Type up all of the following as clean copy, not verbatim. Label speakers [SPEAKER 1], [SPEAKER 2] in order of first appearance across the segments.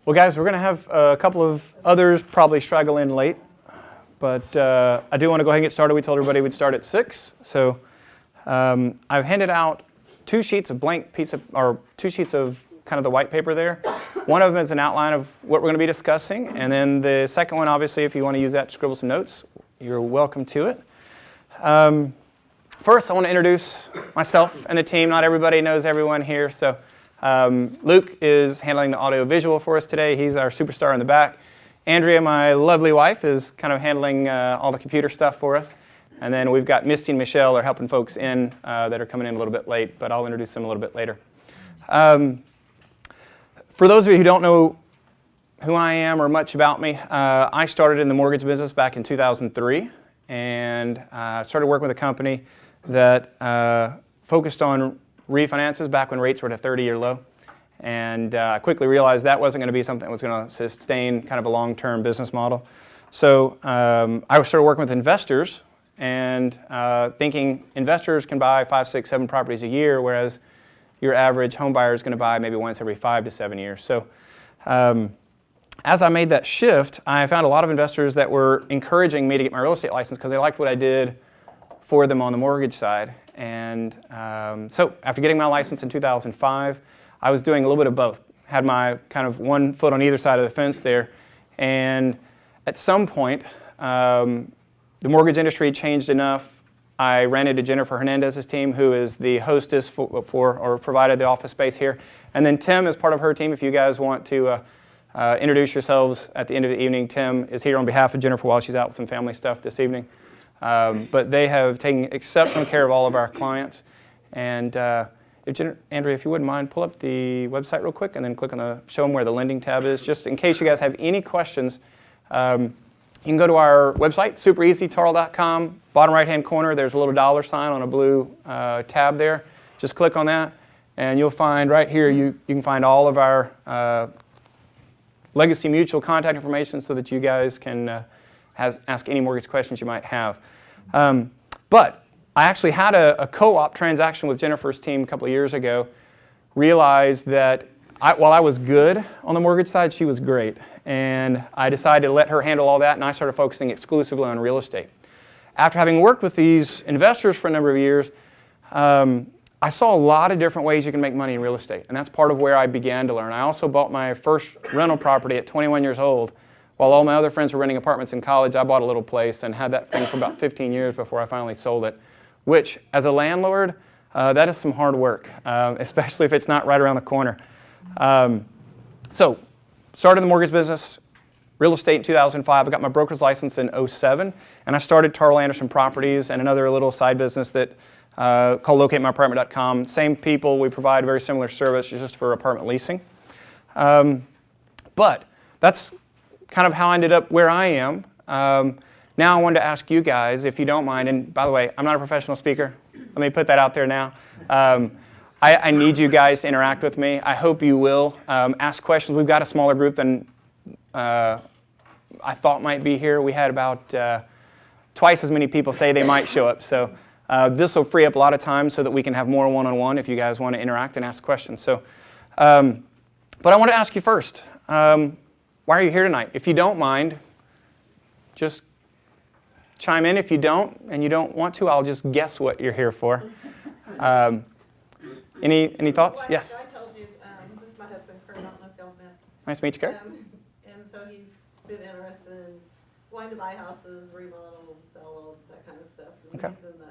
[SPEAKER 1] Well, guys, we're going to have a couple of others probably straggle in late, but I do want to go ahead and get started. We told everybody we'd start at 6, so I've handed out 2 sheets of kind of the white paper there. One of them is an outline of what we're going to be discussing, and then the second one, obviously, if you want to use that to scribble some notes, you're welcome to it. First, I want to introduce myself and the team. Not everybody knows everyone here, so Luke is handling the audio visual for us today. He's our superstar in the back. Andrea, my lovely wife, is kind of handling all the computer stuff for us. And then we've got Misty and Michelle are helping folks in that are coming in a little bit late, but I'll introduce them a little bit later. For those of you who don't know who I am or much about me, I started in the mortgage business back in 2003 and started working with a company that focused on refinances back when rates were at a 30-year low. And I quickly realized that wasn't going to be something that was going to sustain kind of a long-term business model. So I started working with investors and thinking investors can buy 5, 6, 7 properties a year, whereas your average home buyer is going to buy maybe once every 5 to 7 years. So as I made that shift, I found a lot of investors that were encouraging me to get my real estate license because they liked what I did for them on the mortgage side. And so after getting my license in 2005, I was doing a little bit of both. Had my kind of one foot on either side of the fence there. And at some point, the mortgage industry changed enough. I ran into Jennifer Hernandez's team, who is the hostess for or provided the office space here. And then Tim is part of her team. If you guys want to introduce yourselves at the end of the evening, Tim is here on behalf of Jennifer while she's out with some family stuff this evening. But they have taken exceptional care of all of our clients. And Andrea, if you wouldn't mind, pull up the website real quick and then click on the show them where the lending tab is. Just in case you guys have any questions, you can go to our website, super easy, Tarl.com. Bottom right-hand corner, there's a little $ sign on a blue tab there. Just click on that, and you'll find right here, you can find all of our Legacy Mutual contact information so that you guys can ask any mortgage questions you might have. But I actually had a co-op transaction with Jennifer's team a couple of years ago, realized that while I was good on the mortgage side, she was great. And I decided to let her handle all that, and I started focusing exclusively on real estate. After having worked with these investors for a number of years, I saw a lot of different ways you can make money in real estate, and that's part of where I began to learn. I also bought my first rental property at 21 years old. While all my other friends were renting apartments in college, I bought a little place and had that thing for about 15 years before I finally sold it, which, as a landlord, that is some hard work, especially if it's not right around the corner. So, started the mortgage business, real estate in 2005. I got my broker's license in 2007, and I started Tarl Anderson Properties and another little side business that called LocateMyApartment.com. Same people, we provide very similar service just for apartment leasing. But that's kind of how I ended up where I am. Now I wanted to ask you guys, if you don't mind, and by the way, I'm not a professional speaker. Let me put that out there now. I need you guys to interact with me. I hope you will. Ask questions. We've got a smaller group than I thought might be here. We had about twice as many people say they might show up. So this will free up a lot of time so that we can have more one-on-one if you guys want to interact and ask questions. So, but I want to ask you first, why are you here tonight? If you don't mind, just chime in. If you don't and you don't want to, I'll just guess what you're here for. Any thoughts?
[SPEAKER 2] Well,
[SPEAKER 1] yes.
[SPEAKER 2] I told you, this is my husband, Kurt. I don't know if y'all met.
[SPEAKER 1] Nice to meet you, Kurt.
[SPEAKER 2] And so he's been interested in wanting to buy houses, remodel, sell, that kind of stuff. And
[SPEAKER 1] Okay.
[SPEAKER 2] he's in the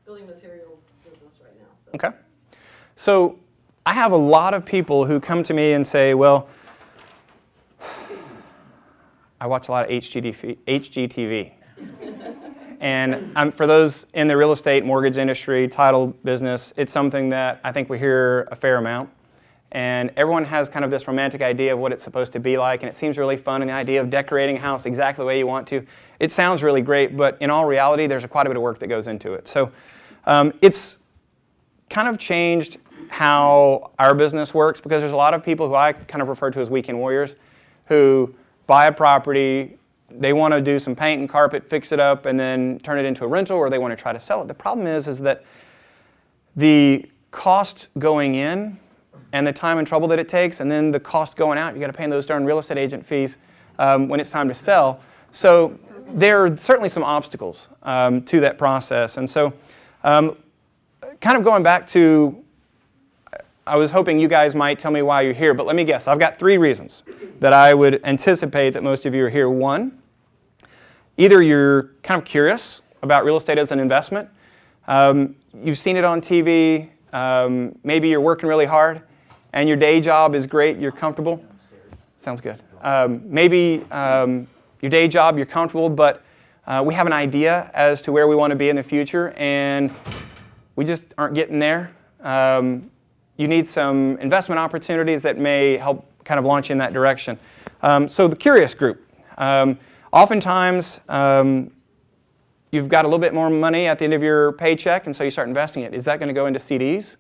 [SPEAKER 2] building materials business right now. So.
[SPEAKER 1] Okay. So I have a lot of people who come to me and say, well, I watch a lot of HGTV. And for those in the real estate, mortgage industry, title business, it's something that I think we hear a fair amount. And everyone has kind of this romantic idea of what it's supposed to be like, and it seems really fun, and the idea of decorating a house exactly the way you want to. It sounds really great, but in all reality, there's quite a bit of work that goes into it. So it's kind of changed how our business works, because there's a lot of people who I kind of refer to as weekend warriors who buy a property, they want to do some paint and carpet, fix it up, and then turn it into a rental, or they want to try to sell it. The problem is that the cost going in and the time and trouble that it takes, and then the cost going out. You got to pay those darn real estate agent fees when it's time to sell. So there are certainly some obstacles to that process. And so kind of going back to, I was hoping you guys might tell me why you're here, but let me guess. I've got 3 reasons that I would anticipate that most of you are here. 1, either you're kind of curious about real estate as an investment. You've seen it on TV. Maybe you're working really hard and your day job is great, you're comfortable. Sounds good. Maybe your day job, you're comfortable, but we have an idea as to where we want to be in the future and we just aren't getting there. You need some investment opportunities that may help kind of launch you in that direction. So the curious group. Oftentimes, you've got a little bit more money at the end of your paycheck, and so you start investing it. Is that going to go into CDs,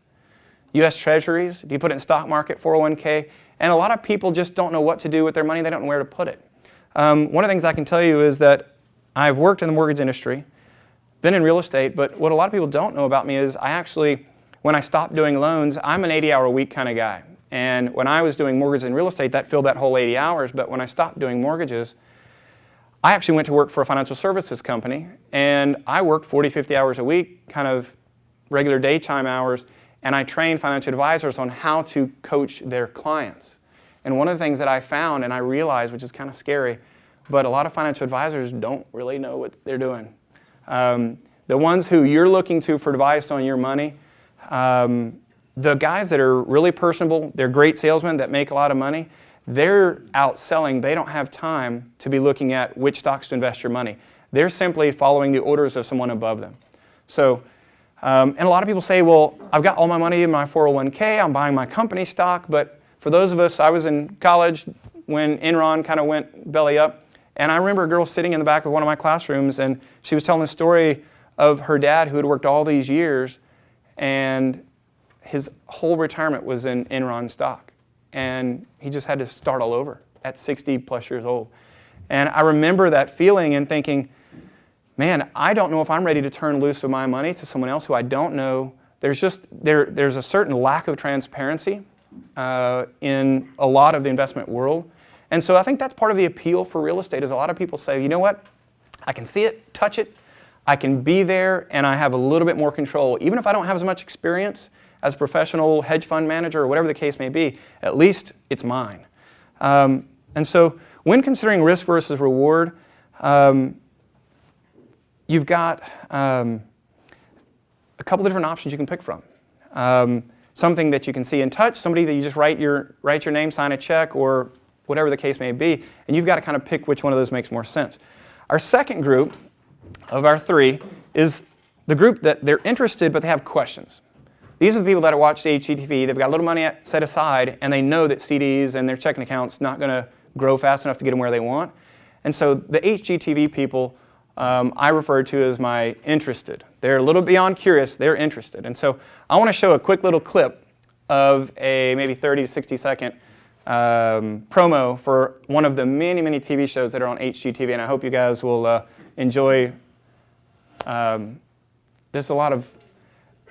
[SPEAKER 1] U.S. Treasuries? Do you put it in stock market, 401k? And a lot of people just don't know what to do with their money. They don't know where to put it. One of the things I can tell you is that I've worked in the mortgage industry, been in real estate, but what a lot of people don't know about me is I actually, when I stopped doing loans, I'm an 80-hour-a-week kind of guy. And when I was doing mortgage and real estate, that filled that whole 80 hours. But when I stopped doing mortgages, I actually went to work for a financial services company, and I worked 40, 50 hours a week, kind of regular daytime hours, and I trained financial advisors on how to coach their clients. And one of the things that I found, and I realized, which is kind of scary, but a lot of financial advisors don't really know what they're doing. The ones who you're looking to for advice on your money, the guys that are really personable, they're great salesmen that make a lot of money, they're out selling. They don't have time to be looking at which stocks to invest your money. They're simply following the orders of someone above them. So, and a lot of people say, well, I've got all my money in my 401k, I'm buying my company stock, but for those of us, I was in college when Enron kind of went belly up, and I remember a girl sitting in the back of one of my classrooms, and she was telling the story of her dad who had worked all these years, and his whole retirement was in Enron stock. And he just had to start all over at 60 plus years old. And I remember that feeling and thinking, man, I don't know if I'm ready to turn loose of my money to someone else who I don't know. There's a certain lack of transparency in a lot of the investment world. And so I think that's part of the appeal for real estate is a lot of people say, you know what, I can see it, touch it, I can be there, and I have a little bit more control. Even if I don't have as much experience as a professional hedge fund manager or whatever the case may be, at least it's mine. And so when considering risk versus reward, you've got a couple different options you can pick from. Something that you can see and touch, somebody that you just write your name, sign a check, or whatever the case may be, and you've got to kind of pick which one of those makes more sense. Our second group of our 3 is the group that they're interested but they have questions. These are the people that watch HGTV. They've got a little money set aside, and they know that CDs and their checking account's not going to grow fast enough to get them where they want. And so the HGTV people I refer to as my interested. They're a little beyond curious. They're interested. And so I want to show a quick little clip of a maybe 30 to 60 second promo for one of the many, many TV shows that are on HGTV, and I hope you guys will enjoy. There's a lot of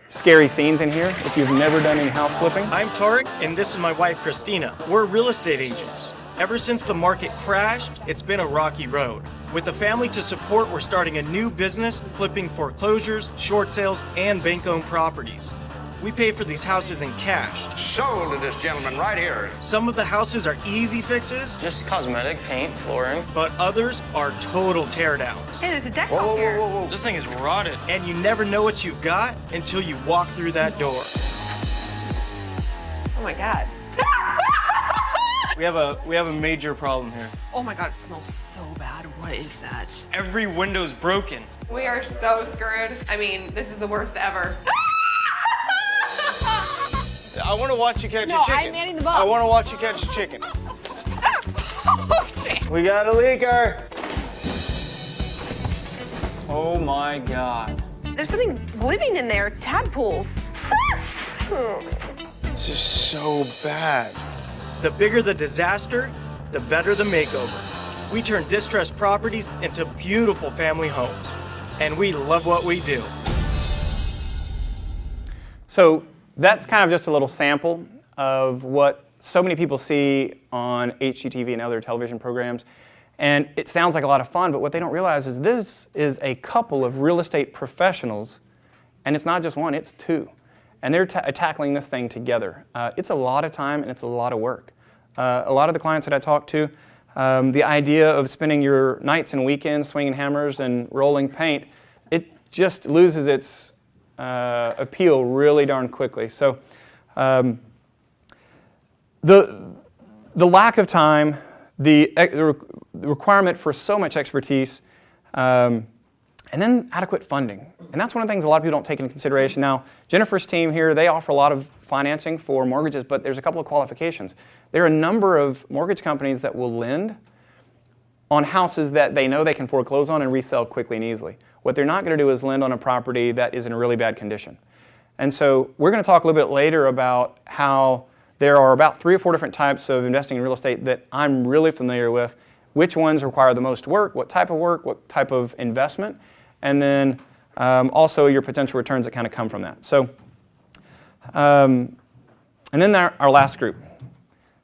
[SPEAKER 1] scary scenes in here if you've never done any house flipping.
[SPEAKER 3] I'm Tark, and this is my wife, Christina. We're real estate agents. Ever since the market crashed, it's been a rocky road. With the family to support, we're starting a new business, flipping foreclosures, short sales, and bank-owned properties. We pay for these houses in cash.
[SPEAKER 4] Sold to this gentleman right here.
[SPEAKER 3] Some of the houses are easy fixes,
[SPEAKER 5] just cosmetic, paint, flooring.
[SPEAKER 3] but others are total teardowns.
[SPEAKER 6] Hey, there's a deck out here.
[SPEAKER 5] This thing is rotted.
[SPEAKER 3] And you never know what you've got until you walk through that door.
[SPEAKER 6] Oh my God.
[SPEAKER 3] We have a major problem here.
[SPEAKER 6] Oh my God, it smells so bad. What is that?
[SPEAKER 5] Every window's broken.
[SPEAKER 6] We are so screwed. I mean, this is the worst ever.
[SPEAKER 7] I want to watch you catch
[SPEAKER 6] No,
[SPEAKER 7] a chicken.
[SPEAKER 6] I'm manning the ball.
[SPEAKER 7] I want to watch you catch a chicken.
[SPEAKER 6] Oh shit.
[SPEAKER 3] We got a leaker. Oh my God.
[SPEAKER 6] There's something living in there. Tadpoles.
[SPEAKER 7] This is so bad.
[SPEAKER 3] The bigger the disaster, the better the makeover. We turn distressed properties into beautiful family homes. And we love what we do.
[SPEAKER 1] So that's kind of just a little sample. of what so many people see on HGTV and other television programs. And it sounds like a lot of fun, but what they don't realize is this is a couple of real estate professionals, and it's not just one, it's two. And they're tackling this thing together. It's a lot of time and it's a lot of work. A lot of the clients that I talk to, the idea of spending your nights and weekends swinging hammers and rolling paint, it just loses its appeal really darn quickly. So the lack of time, the requirement for so much expertise, and then adequate funding. And that's one of the things a lot of people don't take into consideration. Now, Jennifer's team here, they offer a lot of financing for mortgages, but there's a couple of qualifications. There are a number of mortgage companies that will lend on houses that they know they can foreclose on and resell quickly and easily. What they're not going to do is lend on a property that is in a really bad condition. And so we're going to talk a little bit later about how there are about 3 or 4 different types of investing in real estate that I'm really familiar with, which ones require the most work, what type of investment, and then also your potential returns that kind of come from that. So, and then our last group.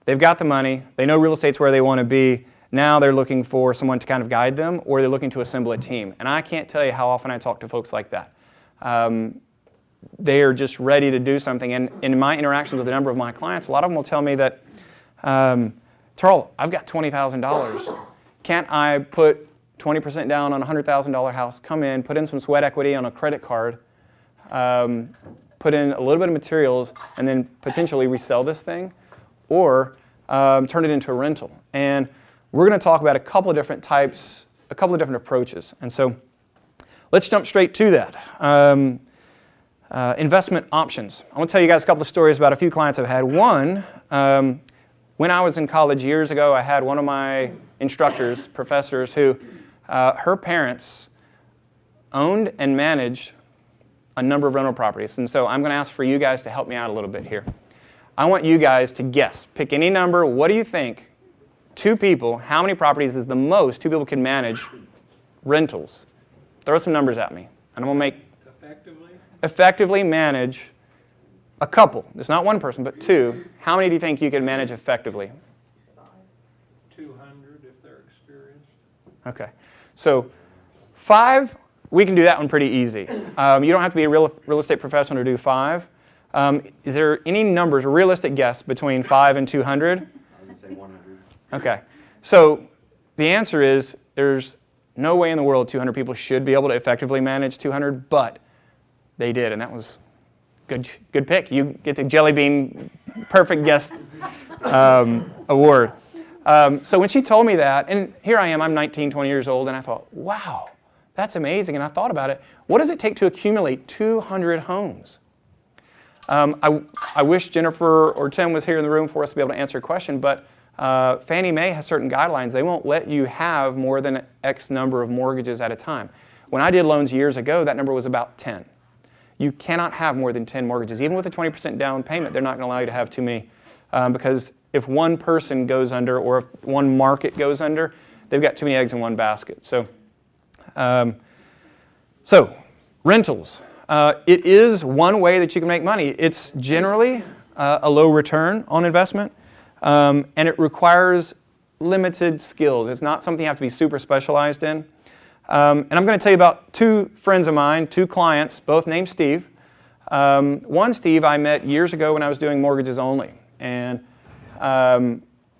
[SPEAKER 1] They've got the money, they know real estate's where they want to be, now they're looking for someone to kind of guide them, or they're looking to assemble a team. And I can't tell you how often I talk to folks like that. They are just ready to do something. And in my interactions with a number of my clients, a lot of them will tell me that, Tarl, I've got $20,000. Can't I put 20% down on a $100,000 house, come in, put in some sweat equity on a credit card, put in a little bit of materials, and then potentially resell this thing, or turn it into a rental? And we're going to talk about a couple of different types, a couple of different approaches. And so let's jump straight to that. Investment options. I want to tell you guys a couple of stories about a few clients I've had. One, when I was in college years ago, I had one of my instructors, professors, who her parents owned and managed a number of rental properties. And so I'm going to ask for you guys to help me out a little bit here. I want you guys to guess. Pick any number. What do you think? 2 people, how many properties is the most 2 people can manage rentals? Throw some numbers at me. And I'm going to make effectively manage a couple. It's not one person, but 2. How many do you think you can manage effectively?
[SPEAKER 8] 200 if they're experienced.
[SPEAKER 1] Okay. So 5, we can do that one pretty easy. You don't have to be a real estate professional to do 5. Is there any numbers, a realistic guess, between 5 and 200?
[SPEAKER 9] I would say 100.
[SPEAKER 1] Okay. So the answer is there's no way in the world 200 people should be able to effectively manage 200, but they did, and that was good pick. You get the Jelly Bean Perfect Guess award. So when she told me that, and here I am, I'm 19, 20 years old, and I thought, wow, that's amazing. And I thought about it. What does it take to accumulate 200 homes? I wish Jennifer or Tim was here in the room for us to be able to answer a question, but Fannie Mae has certain guidelines. They won't let you have more than X number of mortgages at a time. When I did loans years ago, that number was about 10. You cannot have more than 10 mortgages. Even with a 20% down payment, they're not going to allow you to have too many, because if one person goes under or if one market goes under, they've got too many eggs in one basket. So rentals. It is one way that you can make money. It's generally a low return on investment, and it requires limited skills. It's not something you have to be super specialized in. And I'm going to tell you about 2 friends of mine, 2 clients, both named Steve. One Steve I met years ago when I was doing mortgages only. And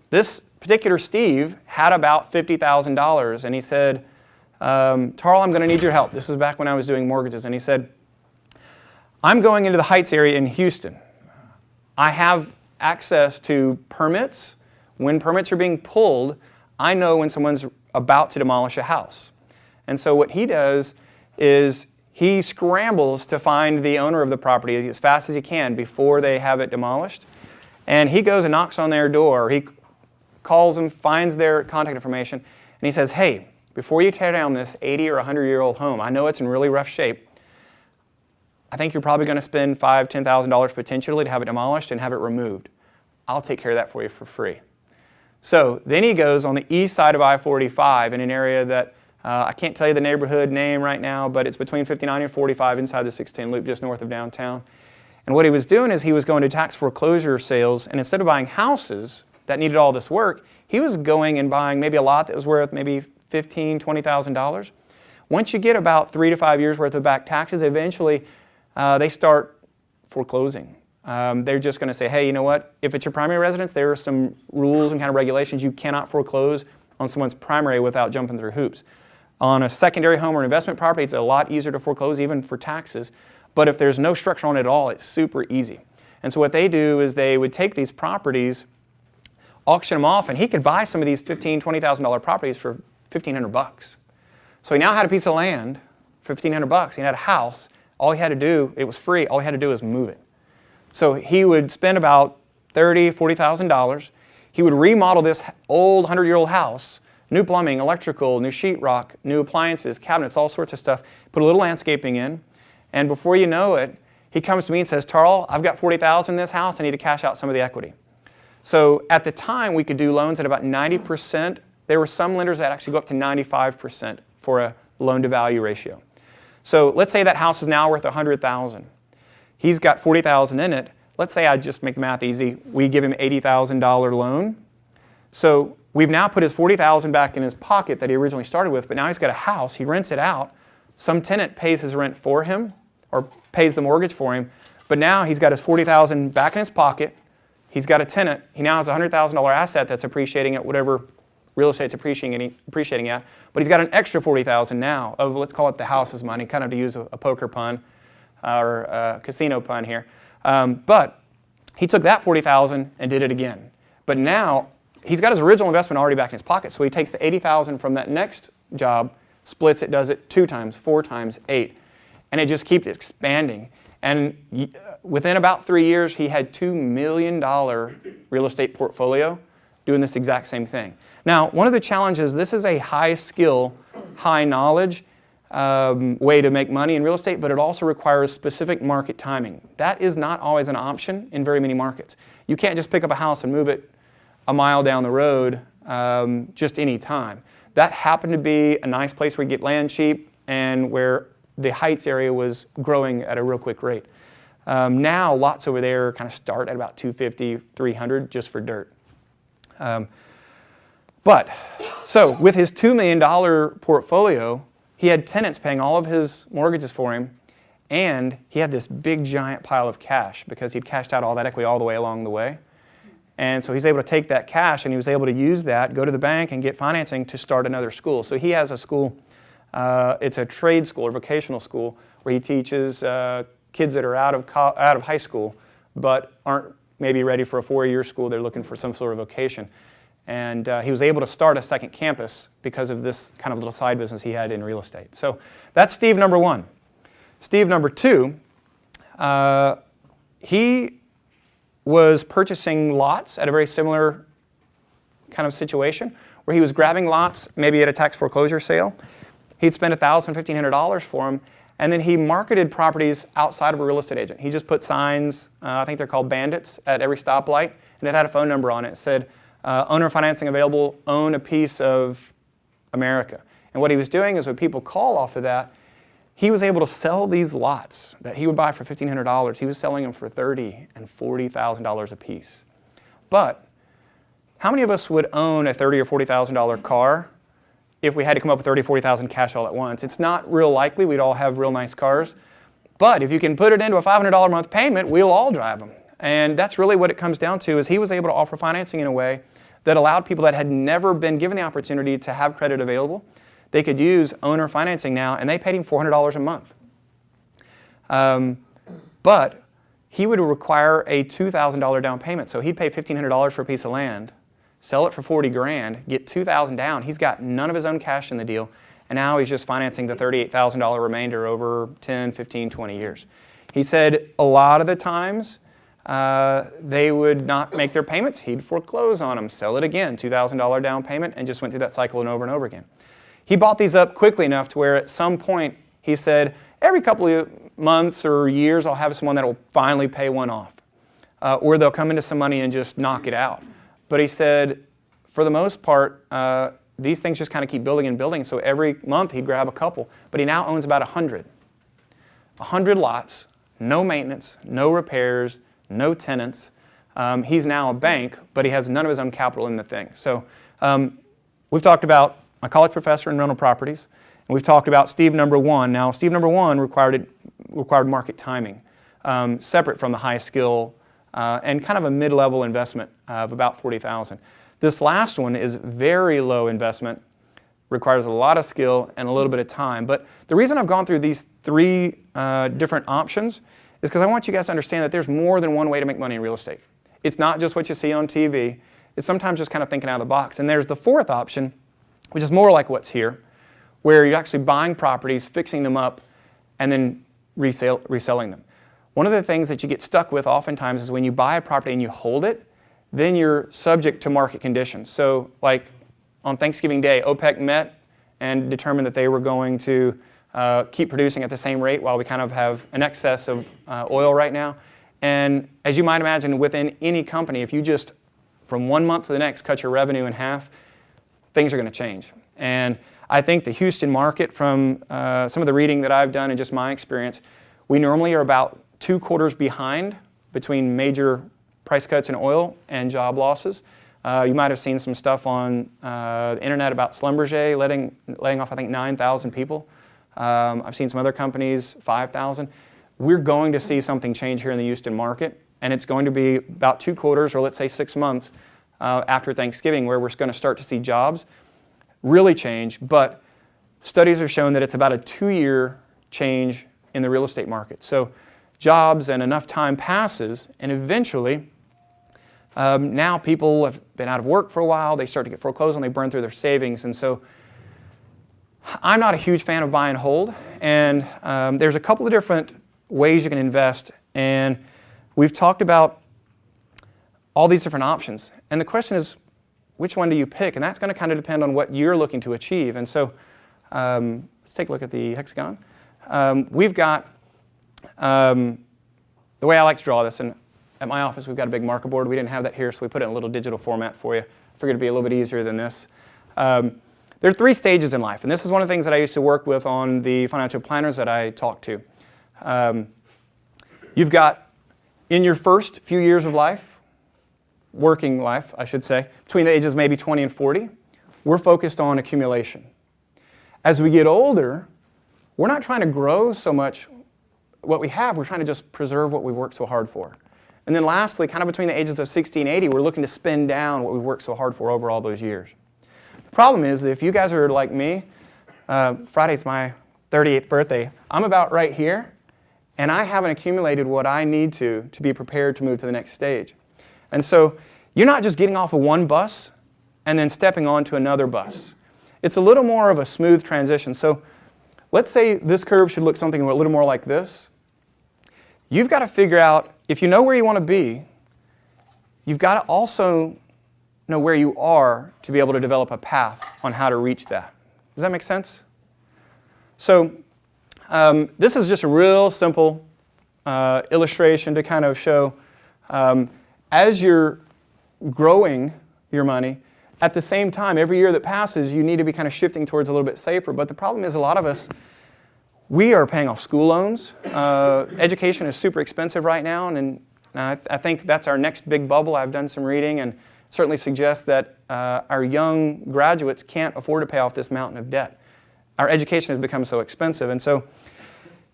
[SPEAKER 1] this particular Steve had about $50,000, and he said, Tarl, I'm going to need your help. This was back when I was doing mortgages. And he said, I'm going into the Heights area in Houston. I have access to permits. When permits are being pulled, I know when someone's about to demolish a house. And so what he does is he scrambles to find the owner of the property as fast as he can before they have it demolished. And he goes and knocks on their door. He calls them, finds their contact information, and he says, hey, before you tear down this 80 or 100-year-old home, I know it's in really rough shape. I think you're probably going to spend $5,000, $10,000 potentially to have it demolished and have it removed. I'll take care of that for you for free. So then he goes on the east side of I-45 in an area that I can't tell you the neighborhood name right now, but it's between 59 and 45 inside the 610 loop just north of downtown. And what he was doing is he was going to tax foreclosure sales, and instead of buying houses that needed all this work, he was going and buying maybe a lot that was worth maybe $15,000, $20,000. Once you get about 3 to 5 years worth of back taxes, eventually they start foreclosing. They're just going to say, hey, you know what? If it's your primary residence, there are some rules and kind of regulations. You cannot foreclose on someone's primary without jumping through hoops. On a secondary home or investment property, it's a lot easier to foreclose even for taxes. But if there's no structure on it at all, it's super easy. And so what they do is they would take these properties, auction them off, and he could buy some of these $15,000, $20,000 properties for $1,500. So he now had a piece of land for $1,500. He had a house. All he had to do, it was free, all he had to do was move it. So he would spend about $30,000, $40,000. He would remodel this old 100-year-old house, new plumbing, electrical, new sheetrock, new appliances, cabinets, all sorts of stuff, put a little landscaping in, and before you know it, he comes to me and says, Tarl, I've got $40,000 in this house, I need to cash out some of the equity. So at the time, we could do loans at about 90%. There were some lenders that actually go up to 95% for a loan-to-value ratio. So let's say that house is now worth $100,000. He's got $40,000 in it. Let's say I just make the math easy. We give him an $80,000 loan. So we've now put his $40,000 back in his pocket that he originally started with, but now he's got a house. He rents it out. Some tenant pays his rent for him or pays the mortgage for him, but now he's got his $40,000 back in his pocket. He's got a tenant. He now has a $100,000 asset that's appreciating at whatever real estate's appreciating at, but he's got an extra $40,000 now of, let's call it the house's money, kind of to use a poker pun or a casino pun here. But he took that $40,000 and did it again. But now he's got his original investment already back in his pocket, so he takes the $80,000 from that next job, splits it, does it 2 times, 4 times, 8, and it just keeps expanding. And within about 3 years, he had $2 million real estate portfolio doing this exact same thing. Now, one of the challenges, this is a high skill, high knowledge way to make money in real estate, but it also requires specific market timing. That is not always an option in very many markets. You can't just pick up a house and move it a mile down the road just any time. That happened to be a nice place where you get land cheap and where the Heights area was growing at a real quick rate. Now, lots over there kind of start at about $250,000, $300,000 just for dirt. So with his $2 million portfolio, he had tenants paying all of his mortgages for him, and he had this big giant pile of cash because he'd cashed out all that equity all the way along the way. And so he's able to take that cash and he was able to use that, go to the bank and get financing to start another school. So he has a school, it's a trade school or vocational school where he teaches kids that are out of high school but aren't maybe ready for a 4-year school. They're looking for some sort of vocation. And he was able to start a second campus because of this kind of little side business he had in real estate. So that's Steve number 1. Steve number 2, he was purchasing lots at a very similar kind of situation where he was grabbing lots maybe at a tax foreclosure sale. He'd spend $1,000, $1,500 for them, and then he marketed properties outside of a real estate agent. He just put signs, I think they're called bandits, at every stoplight, and it had a phone number on it. It said, owner financing available, own a piece of America. And what he was doing is when people call off of that, he was able to sell these lots that he would buy for $1,500. He was selling them for $30,000 and $40,000 a piece. But how many of us would own a $30,000 or $40,000 car if we had to come up with $30,000 or $40,000 cash all at once? It's not real likely. We'd all have real nice cars. But if you can put it into a $500 a month payment, we'll all drive them. And that's really what it comes down to, is he was able to offer financing in a way that allowed people that had never been given the opportunity to have credit available. They could use owner financing now, and they paid him $400 a month. But he would require a $2,000 down payment. So he'd pay $1,500 for a piece of land, sell it for $40,000, get $2,000 down. He's got none of his own cash in the deal, and now he's just financing the $38,000 remainder over 10, 15, 20 years. He said a lot of the times they would not make their payments. He'd foreclose on them, sell it again, $2,000 down payment, and just went through that cycle and over again. He bought these up quickly enough to where at some point he said, every couple of months or years I'll have someone that will finally pay one off. Or they'll come into some money and just knock it out. But he said, for the most part, these things just kind of keep building and building. So every month he'd grab a couple. But he now owns about 100 lots no maintenance, no repairs, no tenants. He's now a bank, but he has none of his own capital in the thing. So we've talked about my college professor in rental properties, and we've talked about Steve number one. Now, Steve number one required market timing, separate from the high skill and kind of a mid-level investment of about $40,000. This last one is very low investment, requires a lot of skill and a little bit of time. But the reason I've gone through these three different options is because I want you guys to understand that there's more than one way to make money in real estate. It's not just what you see on TV. It's sometimes just kind of thinking out of the box. And there's the fourth option, which is more like what's here, where you're actually buying properties, fixing them up, and then reselling them. One of the things that you get stuck with oftentimes is when you buy a property and you hold it, then you're subject to market conditions. So like on Thanksgiving Day, OPEC met and determined that they were going to keep producing at the same rate while we kind of have an excess of oil right now. And as you might imagine, within any company, if you just from one month to the next cut your revenue in half, things are going to change. And I think the Houston market, from some of the reading that I've done and just my experience, we normally are about 2 quarters behind between major price cuts in oil and job losses. You might have seen some stuff on the internet about Schlumberger laying off, I think, 9,000 people. I've seen some other companies, 5,000. We're going to see something change here in the Houston market, and it's going to be about 2 quarters, or let's say 6 months after Thanksgiving, where we're going to start to see jobs really change. But studies have shown that it's about a 2-year change in the real estate market. So jobs and enough time passes, and eventually now people have been out of work for a while, they start to get foreclosed on, they burn through their savings. And so I'm not a huge fan of buy and hold, and there's a couple of different ways you can invest, and we've talked about all these different options. And the question is, which one do you pick? And that's going to kind of depend on what you're looking to achieve. And so let's take a look at the hexagon. We've got, the way I like to draw this, and at my office we've got a big marker board. We didn't have that here, so we put it in a little digital format for you. I figured it'd be a little bit easier than this. There are 3 stages in life, and this is one of the things that I used to work with on the financial planners that I talk to. You've got, in your first few years of life, working life, I should say, between the ages maybe 20 and 40, we're focused on accumulation. As we get older, we're not trying to grow so much what we have, we're trying to just preserve what we've worked so hard for. And then lastly, kind of between the ages of 60 and 80, we're looking to spend down what we've worked so hard for over all those years. The problem is that if you guys are like me, Friday's my 38th birthday, I'm about right here, and I haven't accumulated what I need to be prepared to move to the next stage. And so you're not just getting off of one bus and then stepping onto another bus. It's a little more of a smooth transition. So let's say this curve should look something a little more like this. You've got to figure out, if you know where you want to be, you've got to also know where you are to be able to develop a path on how to reach that. Does that make sense? So this is just a real simple illustration to kind of show as you're growing your money, at the same time, every year that passes, you need to be kind of shifting towards a little bit safer. But the problem is a lot of us, we are paying off school loans. Education is super expensive right now, and I think that's our next big bubble. I've done some reading and certainly suggests that our young graduates can't afford to pay off this mountain of debt. Our education has become so expensive, and so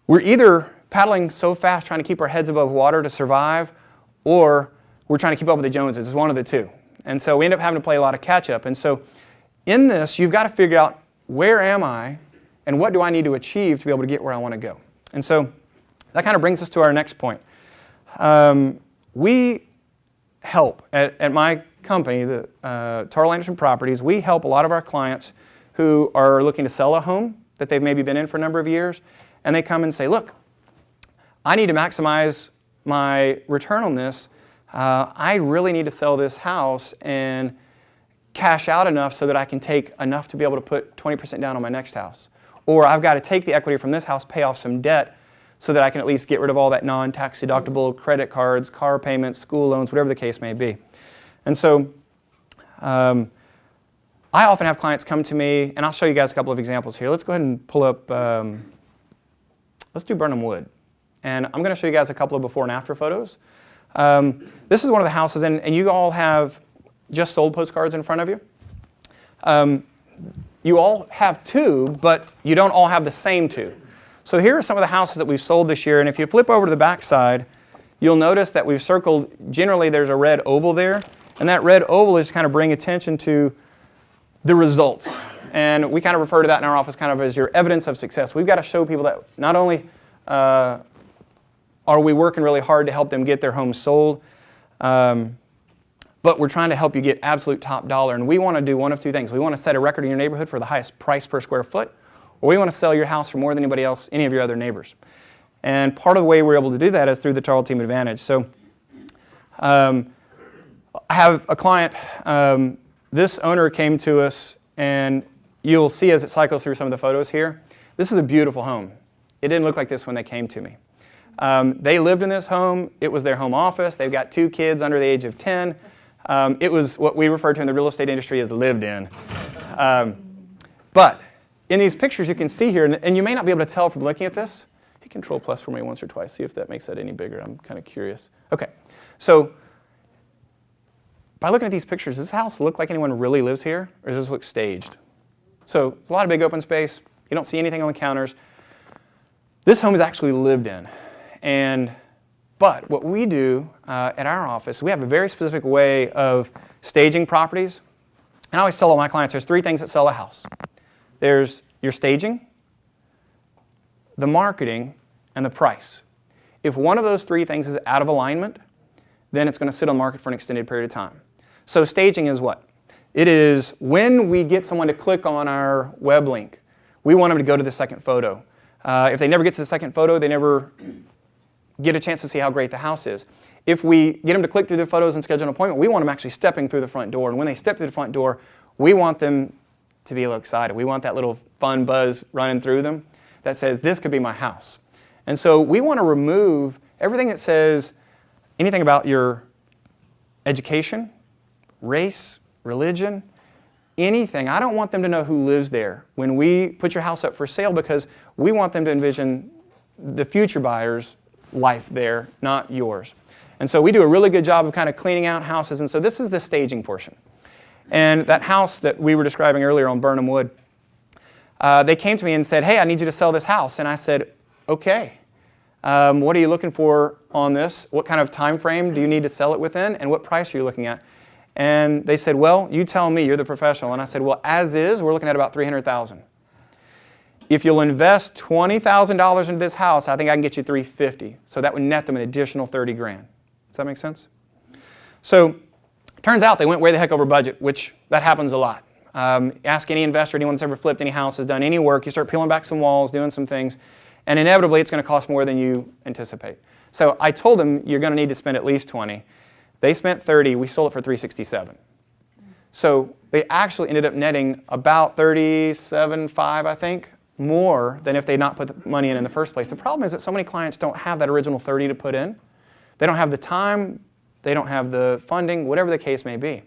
[SPEAKER 1] we're either paddling so fast trying to keep our heads above water to survive, or we're trying to keep up with the Joneses. It's one of the two. And so we end up having to play a lot of catch-up. And so in this, you've got to figure out, where am I and what do I need to achieve to be able to get where I want to go? And so that kind of brings us to our next point. We help, at my company, the Tarl Properties, we help a lot of our clients who are looking to sell a home that they've maybe been in for a number of years, and they come and say, look, I need to maximize my return on this. I really need to sell this house and cash out enough so that I can take enough to be able to put 20% down on my next house. Or I've got to take the equity from this house, pay off some debt so that I can at least get rid of all that non-tax deductible credit cards, car payments, school loans, whatever the case may be. And so I often have clients come to me, and I'll show you guys a couple of examples here. Let's go ahead and pull up, let's do Burnham Wood. and I'm going to show you guys a couple of before and after photos. This is one of the houses, and you all have just sold postcards in front of you. You all have two, but you don't all have the same two. So here are some of the houses that we've sold this year, and if you flip over to the back side, you'll notice that we've circled, generally there's a red oval there, and that red oval is to kind of bring attention to the results. And we kind of refer to that in our office kind of as your evidence of success. We've got to show people that not only are we working really hard to help them get their homes sold, but we're trying to help you get absolute top dollar. And we want to do one of two things. We want to set a record in your neighborhood for the highest price per square foot, or we want to sell your house for more than anybody else, any of your other neighbors. And part of the way we're able to do that is through the Tarl Team Advantage. So I have a client, this owner came to us, and you'll see as it cycles through some of the photos here, this is a beautiful home. It didn't look like this when they came to me. They lived in this home. It was their home office. They've got 2 kids under the age of 10. It was what we refer to in the real estate industry as lived in. But in these pictures you can see here, and you may not be able to tell from looking at this. Hit Control Plus for me once or twice, see if that makes that any bigger. I'm kind of curious. Okay, so by looking at these pictures, does this house look like anyone really lives here, or does this look staged? So a lot of big open space. You don't see anything on the counters. This home is actually lived in. But what we do at our office, we have a very specific way of staging properties. And I always tell all my clients there's 3 things that sell a house. There's your staging, the marketing, and the price. If one of those 3 things is out of alignment, then it's going to sit on the market for an extended period of time. So staging is what? It is when we get someone to click on our web link, we want them to go to the second photo. If they never get to the second photo, they never get a chance to see how great the house is. If we get them to click through the photos and schedule an appointment, we want them actually stepping through the front door. And when they step through the front door, we want them to be a little excited. We want that little fun buzz running through them that says, this could be my house. And so we want to remove everything that says anything about your education, race, religion, anything. I don't want them to know who lives there when we put your house up for sale, because we want them to envision the future buyer's life there, not yours. And so we do a really good job of kind of cleaning out houses. And so this is the staging portion. And that house that we were describing earlier on Burnham Wood, they came to me and said, hey, I need you to sell this house. And I said, okay. What are you looking for on this? What kind of time frame do you need to sell it within? And what price are you looking at? And they said, well, you tell me, you're the professional. And I said, well, as is, we're looking at about $300,000. If you'll invest $20,000 into this house, I think I can get you $350,000. So that would net them an additional $30,000. Does that make sense? So turns out they went way the heck over budget, which that happens a lot. Ask any investor, anyone that's ever flipped any houses, done any work, you start peeling back some walls, doing some things, and inevitably it's going to cost more than you anticipate. So I told them you're going to need to spend at least $20,000. They spent $30,000. We sold it for $367,000. So they actually ended up netting about $37,500, I think, more than if they'd not put the money in the first place. The problem is that so many clients don't have that original $30,000 to put in. They don't have the time, they don't have the funding, whatever the case may be.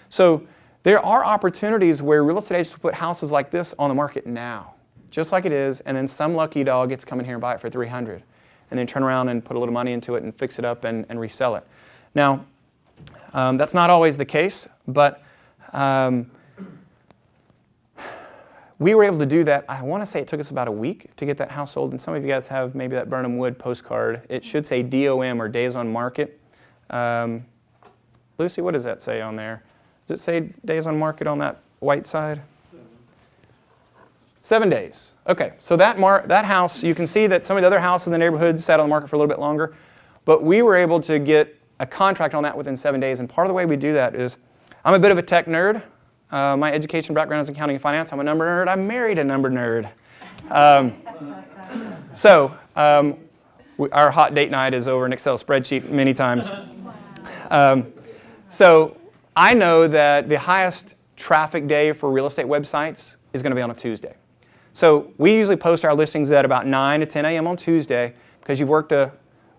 [SPEAKER 1] So there are opportunities where real estate agents put houses like this on the market now, just like it is, and then some lucky dog gets to come in here and buy it for $300,000, and then turn around and put a little money into it and fix it up and resell it. Now, that's not always the case, but we were able to do that. I want to say it took us about a week to get that house sold, and some of you guys have maybe that Burnham Wood postcard. It should say DOM, or Days on Market. Lucy, what does that say on there? Does it say Days on Market on that white side? 7 days. Okay, so that house, you can see that some of the other houses in the neighborhood sat on the market for a little bit longer, but we were able to get a contract on that within 7 days, and part of the way we do that is, I'm a bit of a tech nerd. My education background is in accounting and finance. I'm a number nerd. I married a number nerd. Our hot date night is over an Excel spreadsheet many times. So I know that the highest traffic day for real estate websites is going to be on a Tuesday. So we usually post our listings at about 9 to 10 a.m. on Tuesday, because you've worked you've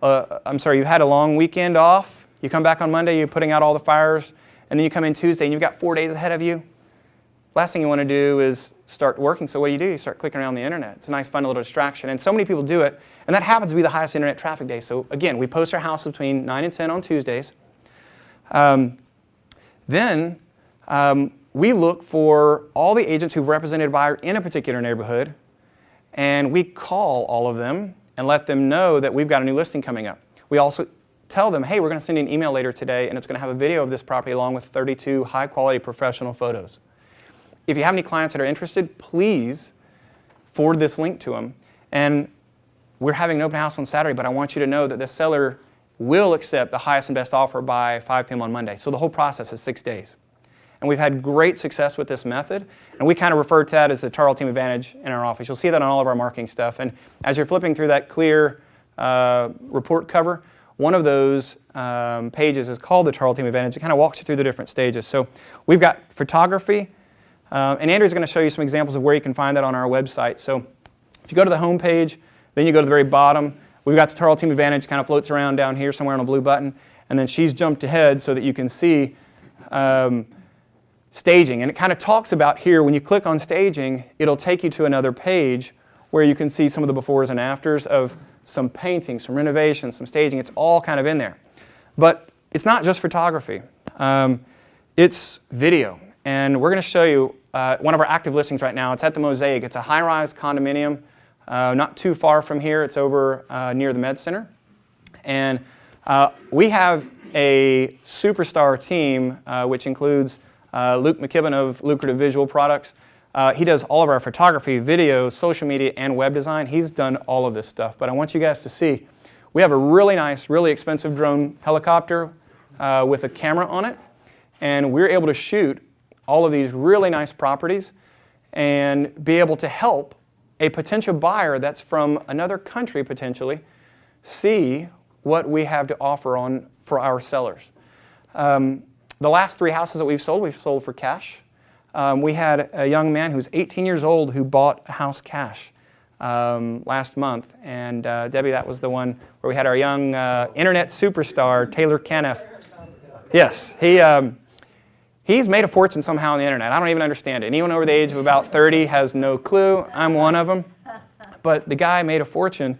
[SPEAKER 1] had a long weekend off. You come back on Monday, you're putting out all the fires, and then you come in Tuesday and you've got 4 days ahead of you. Last thing you want to do is start working. So what do? You start clicking around the internet. It's a nice, fun little distraction. And so many people do it. And that happens to be the highest internet traffic day. So again, we post our houses between 9 and 10 on Tuesdays. Then we look for all the agents who've represented a buyer in a particular neighborhood, and we call all of them and let them know that we've got a new listing coming up. We also tell them, hey, we're going to send you an email later today, and it's going to have a video of this property along with 32 high-quality professional photos. If you have any clients that are interested, please forward this link to them. And we're having an open house on Saturday, but I want you to know that the seller will accept the highest and best offer by 5 p.m. on Monday. So the whole process is 6 days. And we've had great success with this method, and we kind of refer to that as the Tarl Team Advantage in our office. You'll see that on all of our marketing stuff. And as you're flipping through that clear report cover, one of those pages is called the Tarl Team Advantage. It kind of walks you through the different stages. So we've got photography, and Andrew's going to show you some examples of where you can find that on our website. So if you go to the home page, then you go to the very bottom, we've got the Tarl Team Advantage, kind of floats around down here somewhere on a blue button, and then she's jumped ahead so that you can see staging. And it kind of talks about here, when you click on staging, it'll take you to another page where you can see some of the befores and afters of some painting, some renovations, some staging. It's all kind of in there. But it's not just photography. It's video. And we're going to show you one of our active listings right now. It's at the Mosaic. It's a high-rise condominium not too far from here. It's over near the Med Center. And we have a superstar team, which includes Luke McKibben of Lucrative Visual Products. He does all of our photography, video, social media, and web design. He's done all of this stuff. But I want you guys to see, we have a really nice, really expensive drone helicopter with a camera on it. And we're able to shoot all of these really nice properties and be able to help a potential buyer that's from another country potentially see what we have to offer for our sellers. The last 3 houses that we've sold for cash. We had a young man who's 18 years old who bought a house cash last month. And Debbie, that was the one where we had our young internet superstar, Taylor Caniff. Yes, he's made a fortune somehow on the internet. I don't even understand it. Anyone over the age of about 30 has no clue. I'm one of them. But the guy made a fortune,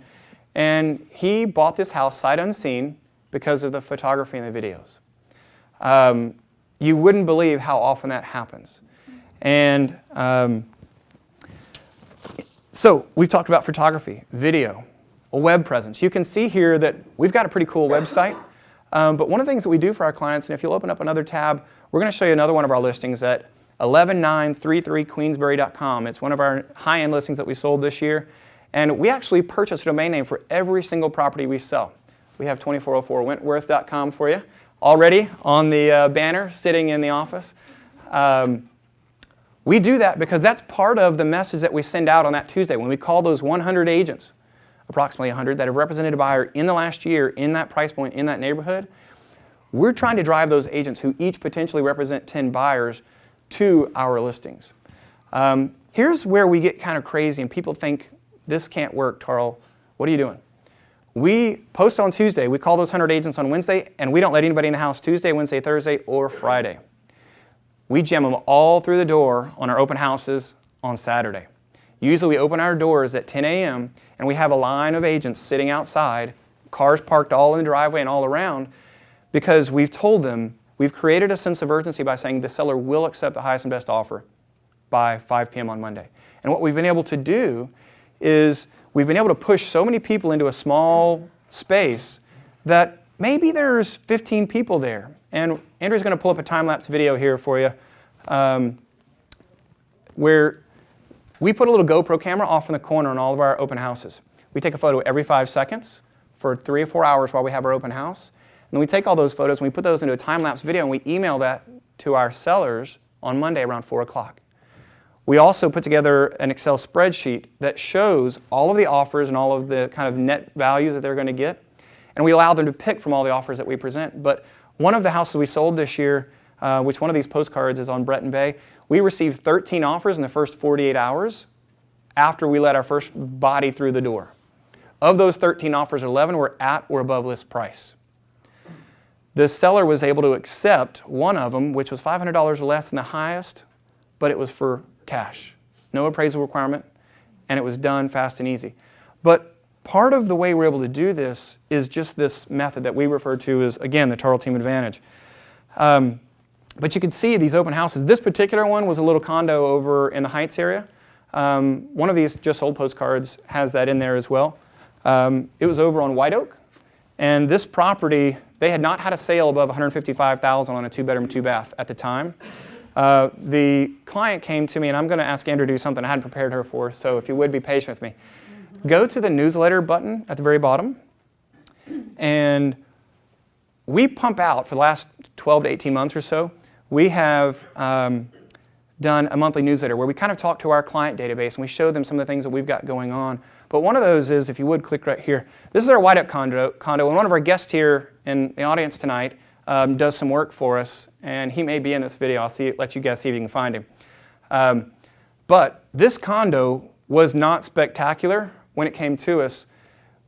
[SPEAKER 1] and he bought this house sight unseen because of the photography and the videos. You wouldn't believe how often that happens. And so we've talked about photography, video, a web presence. You can see here that we've got a pretty cool website. But one of the things that we do for our clients, and if you'll open up another tab, we're going to show you another one of our listings at 11933queensbury.com. It's one of our high-end listings that we sold this year. And we actually purchase a domain name for every single property we sell. We have 2404wentworth.com for you already on the banner sitting in the office. We do that because that's part of the message that we send out on that Tuesday when we call those 100 agents, approximately 100, that have represented a buyer in the last year in that price point, in that neighborhood. We're trying to drive those agents who each potentially represent 10 buyers to our listings. Here's where we get kind of crazy and people think, this can't work, Tarl. What are you doing? We post on Tuesday. We call those 100 agents on Wednesday, and we don't let anybody in the house Tuesday, Wednesday, Thursday, or Friday. We jam them all through the door on our open houses on Saturday. Usually we open our doors at 10 a.m. and we have a line of agents sitting outside, cars parked all in the driveway and all around, because we've told them, we've created a sense of urgency by saying the seller will accept the highest and best offer by 5 p.m. on Monday. And what we've been able to do is we've been able to push so many people into a small space that maybe there's 15 people there. And Andrew's going to pull up a time-lapse video here for you where we put a little GoPro camera off in the corner on all of our open houses. We take a photo every 5 seconds for 3 or 4 hours while we have our open house. And then we take all those photos and we put those into a time-lapse video and we email that to our sellers on Monday around 4 o'clock. We also put together an Excel spreadsheet that shows all of the offers and all of the kind of net values that they're going to get. And we allow them to pick from all the offers that we present. But one of the houses we sold this year, which one of these postcards is on Breton Bay, we received 13 offers in the first 48 hours after we let our first body through the door. Of those 13 offers, 11 were at or above list price. The seller was able to accept one of them, which was $500 less than the highest, but it was for cash. no appraisal requirement, and it was done fast and easy. But part of the way we're able to do this is just this method that we refer to as, again, the Tarl Team Advantage. But you can see these open houses. This particular one was a little condo over in the Heights area. One of these just sold postcards has that in there as well. It was over on White Oak. And this property, they had not had a sale above $155,000 on a 2-bedroom, 2-bath at the time. The client came to me, and I'm going to ask Andrew to do something I hadn't prepared her for, so if you would be patient with me. Go to the newsletter button at the very bottom, and we pump out for the last 12 to 18 months or so. We have done a monthly newsletter where we kind of talk to our client database and we show them some of the things that we've got going on. But one of those is, if you would click right here, this is our White Oak condo, and one of our guests here in the audience tonight does some work for us, and he may be in this video. I'll let you guys see if you can find him. But this condo was not spectacular when it came to us.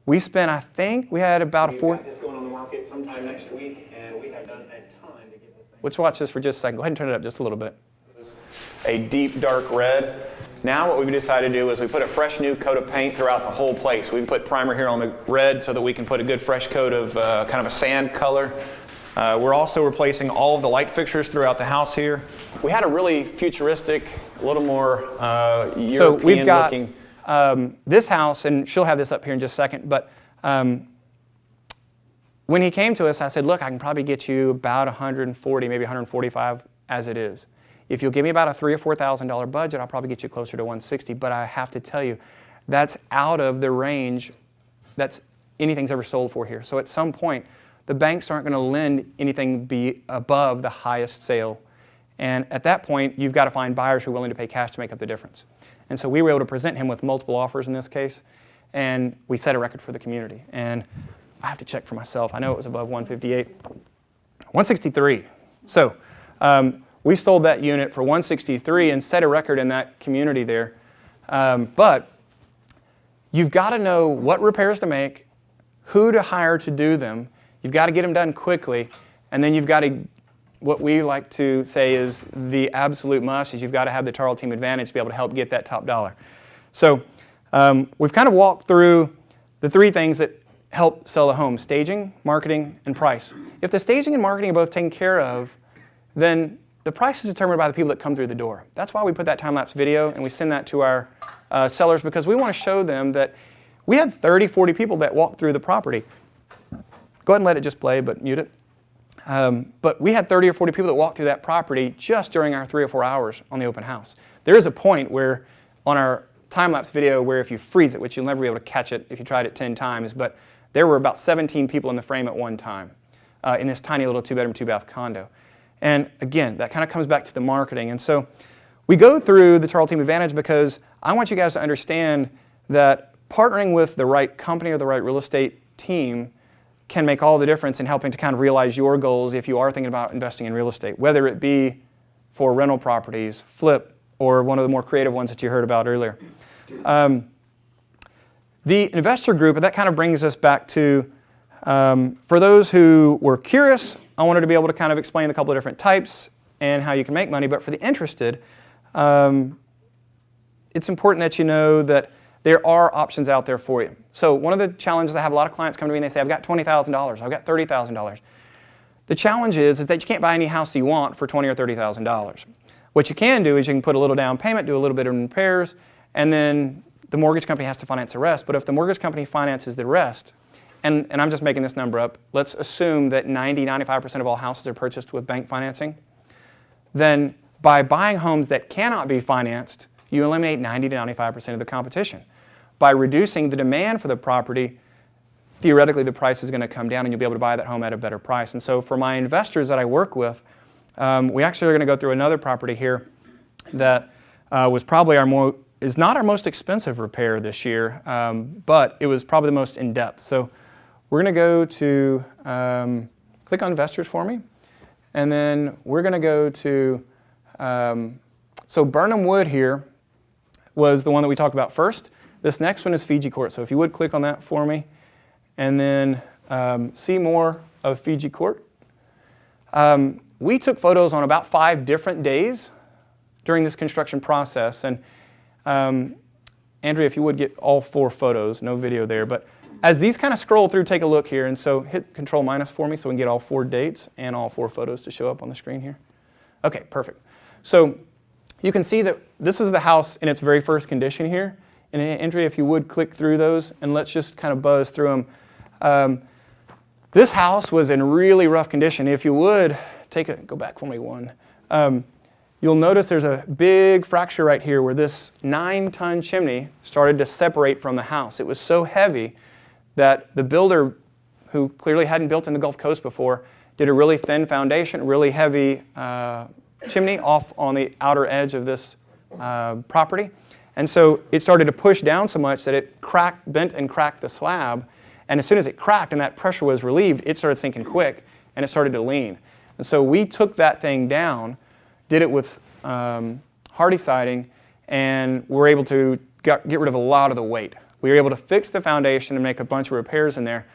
[SPEAKER 1] We spent, I think, we had about a fourth. This going on the market sometime next week, and we have done a ton to get this thing. Let's watch this for just a second. Go ahead and turn it up just a little bit. A deep, dark red. Now what we've decided to do is we put a fresh new coat of paint throughout the whole place. We put primer here on the red so that we can put a good fresh coat of kind of a sand color. We're also replacing all of the light fixtures throughout the house here. We had a really futuristic, a little more European
[SPEAKER 8] so we've got,
[SPEAKER 1] looking. This house, and she'll have this up here in just a second, but when he came to us, I said, look, I can probably get you about 140, maybe 145 as it is. If you'll give me about a $3,000 or $4,000 budget, I'll probably get you closer to 160. But I have to tell you, that's out of the range that's anything's ever sold for here. So at some point, the banks aren't going to lend anything be above the highest sale. And at that point, you've got to find buyers who are willing to pay cash to make up the difference. And so we were able to present him with multiple offers in this case, and we set a record for the community. And I have to check for myself. I know it was above 158. 163. So we sold that unit for 163 and set a record in that community there. But you've got to know what repairs to make, who to hire to do them. You've got to get them done quickly, and then you've got to, what we like to say is the absolute must is you've got to have the Tarl Team Advantage to be able to help get that top dollar. So we've kind of walked through the three things that help sell a home: staging, marketing, and price. If the staging and marketing are both taken care of, then the price is determined by the people that come through the door. That's why we put that time-lapse video and we send that to our sellers, because we want to show them that we had 30, 40 people that walked through the property. Go ahead and let it just play, but mute it. But we had 30 or 40 people that walked through that property just during our 3 or 4 hours on the open house. There is a point where on our time-lapse video where if you freeze it, which you'll never be able to catch it if you tried it 10 times, but there were about 17 people in the frame at one time in this tiny little 2-bedroom, 2-bath condo. And again, that kind of comes back to the marketing. And so we go through the Tarl Team Advantage because I want you guys to understand that partnering with the right company or the right real estate team can make all the difference in helping to kind of realize your goals if you are thinking about investing in real estate, whether it be for rental properties, flip, or one of the more creative ones that you heard about earlier. The investor group, and that kind of brings us back to, for those who were curious, I wanted to be able to kind of explain a couple of different types and how you can make money, but for the interested, it's important that you know that there are options out there for you. So one of the challenges, I have a lot of clients come to me and they say, I've got $20,000, I've got $30,000. The challenge is that you can't buy any house you want for $20,000 or $30,000. What you can do is you can put a little down payment, do a little bit of repairs, and then the mortgage company has to finance the rest. But if the mortgage company finances the rest, and I'm just making this number up, let's assume that 90–95% of all houses are purchased with bank financing, then by buying homes that cannot be financed, you eliminate 90–95% of the competition. By reducing the demand for the property, theoretically the price is going to come down and you'll be able to buy that home at a better price. And so for my investors that I work with, we actually are going to go through another property here that was probably is not our most expensive repair this year, but it was probably the most in-depth. So we're going to go to, click on investors for me, and then we're going to go to, so Burnham Wood here was the one that we talked about first. This next one is Fiji Court. So if you would click on that for me, and then see more of Fiji Court. We took photos on about 5 different days during this construction process, and Andrea, if you would get all 4 photos, no video there, but as these kind of scroll through, take a look here, and so hit Control minus for me so we can get all 4 dates and all 4 photos to show up on the screen here. Okay, perfect. So you can see that this is the house in its very first condition here. And Andrea, if you would click through those, and let's just kind of buzz through them. This house was in really rough condition. If you would, go back for me one. You'll notice there's a big fracture right here where this 9-ton chimney started to separate from the house. It was so heavy that the builder, who clearly hadn't built in the Gulf Coast before, did a really thin foundation, really heavy chimney off on the outer edge of this property. And so it started to push down so much that it bent and cracked the slab. And as soon as it cracked and that pressure was relieved, it started sinking quick and it started to lean. And so we took that thing down, did it with hardy siding, and were able to get rid of a lot of the weight. We were able to fix the foundation and make a bunch of repairs in there.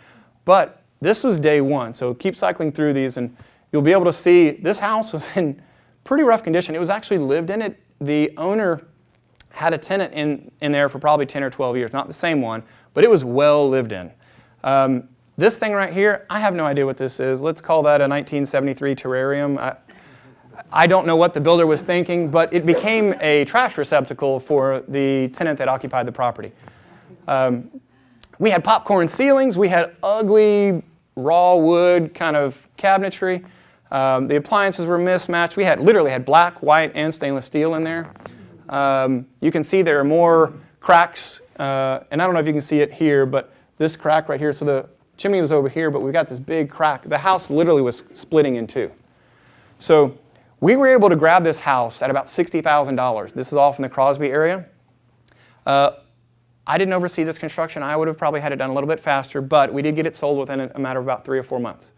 [SPEAKER 1] But this was day 1, so keep cycling through these and you'll be able to see this house was in pretty rough condition. It was actually lived in. The owner had a tenant in there for probably 10 or 12 years, not the same one, but it was well lived in. This thing right here, I have no idea what this is. Let's call that a 1973 terrarium. I don't know what the builder was thinking, but it became a trash receptacle for the tenant that occupied the property. We had popcorn ceilings. We had ugly raw wood kind of cabinetry. The appliances were mismatched. We literally had black, white, and stainless steel in there. You can see there are more cracks, and I don't know if you can see it here, but this crack right here, so the chimney was over here, but we've got this big crack. The house literally was splitting in 2. So we were able to grab this house at about $60,000. This is off in the Crosby area. I didn't oversee this construction. I would have probably had it done a little bit faster, but we did get it sold within a matter of about 3 or 4 months.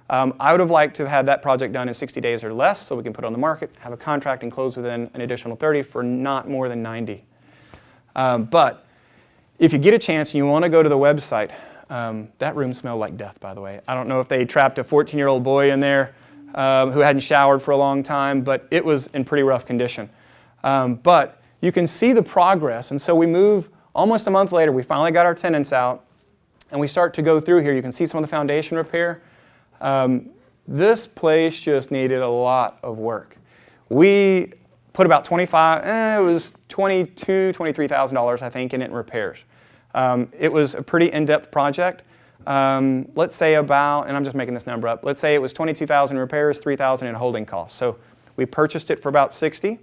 [SPEAKER 1] I would have liked to have had that project done in 60 days or less so we can put it on the market, have a contract, and close within an additional 30 for not more than 90. But if you get a chance and you want to go to the website, that room smelled like death, by the way. I don't know if they trapped a 14-year-old boy in there who hadn't showered for a long time, but it was in pretty rough condition. But you can see the progress, and so we move almost a month later. We finally got our tenants out, and we start to go through here. You can see some of the foundation repair. This place just needed a lot of work. We put about $22,000, $23,000, I think, in it in repairs. It was a pretty in-depth project. Let's say about, and I'm just making this number up, let's say it was $22,000 in repairs, $3,000 in holding costs. So we purchased it for about $60,000.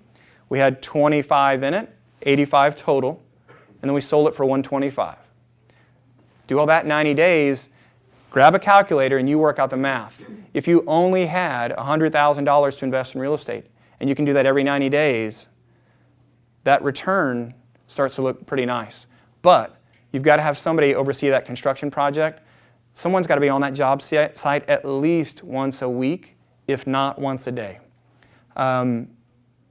[SPEAKER 1] We had $25,000 in it, $85,000 total, and then we sold it for $125,000. Do all that in 90 days. Grab a calculator and you work out the math. If you only had $100,000 to invest in real estate, and you can do that every 90 days, that return starts to look pretty nice. But you've got to have somebody oversee that construction project. Someone's got to be on that job site at least once a week, if not once a day.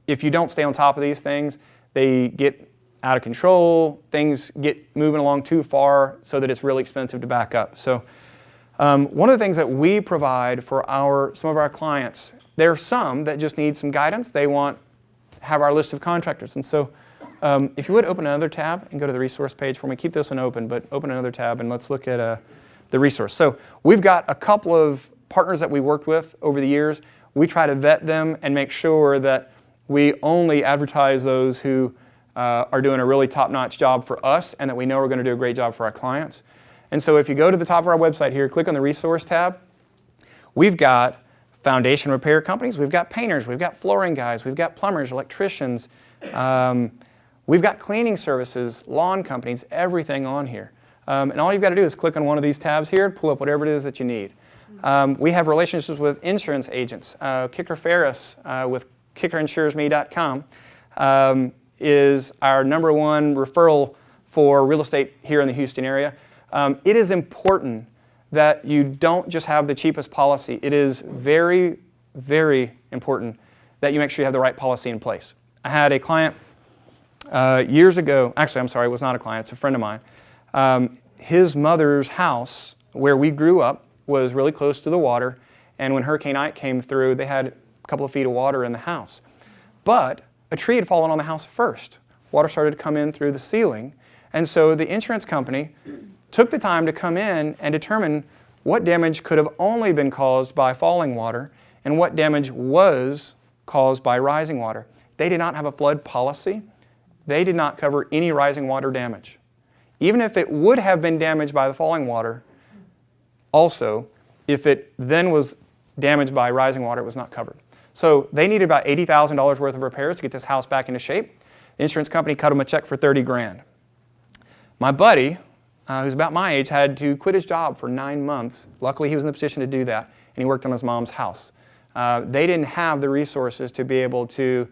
[SPEAKER 1] If you don't stay on top of these things, they get out of control, things get moving along too far so that it's really expensive to back up. So one of the things that we provide for some of our clients, there are some that just need some guidance. They have our list of contractors. And so if you would open another tab and go to the resource page for me, keep this one open, but open another tab and let's look at the resource. So we've got a couple of partners that we worked with over the years. We try to vet them and make sure that we only advertise those who are doing a really top-notch job for us and that we know are going to do a great job for our clients. And so if you go to the top of our website here, click on the resource tab, we've got foundation repair companies, we've got painters, we've got flooring guys, we've got plumbers, electricians, we've got cleaning services, lawn companies, everything on here. And all you've got to do is click on one of these tabs here, pull up whatever it is that you need. We have relationships with insurance agents. Kicker Ferris with kickerinsuresme.com is our #1 referral for real estate here in the Houston area. It is important that you don't just have the cheapest policy. It is very, very important that you make sure you have the right policy in place. I had a client years ago, actually I'm sorry, it was not a client, it's a friend of mine. His mother's house, where we grew up, was really close to the water, and when Hurricane Ike came through, they had a couple of feet of water in the house. But a tree had fallen on the house first. water started to come in through the ceiling. And so the insurance company took the time to come in and determine what damage could have only been caused by falling water and what damage was caused by rising water. They did not have a flood policy. They did not cover any rising water damage. Even if it would have been damaged by the falling water, also, if it then was damaged by rising water, it was not covered. So they needed about $80,000 worth of repairs to get this house back into shape. The insurance company cut them a check for 30 grand. My buddy, who's about my age, had to quit his job for 9 months. Luckily, he was in the position to do that, and he worked on his mom's house. They didn't have the resources to be able to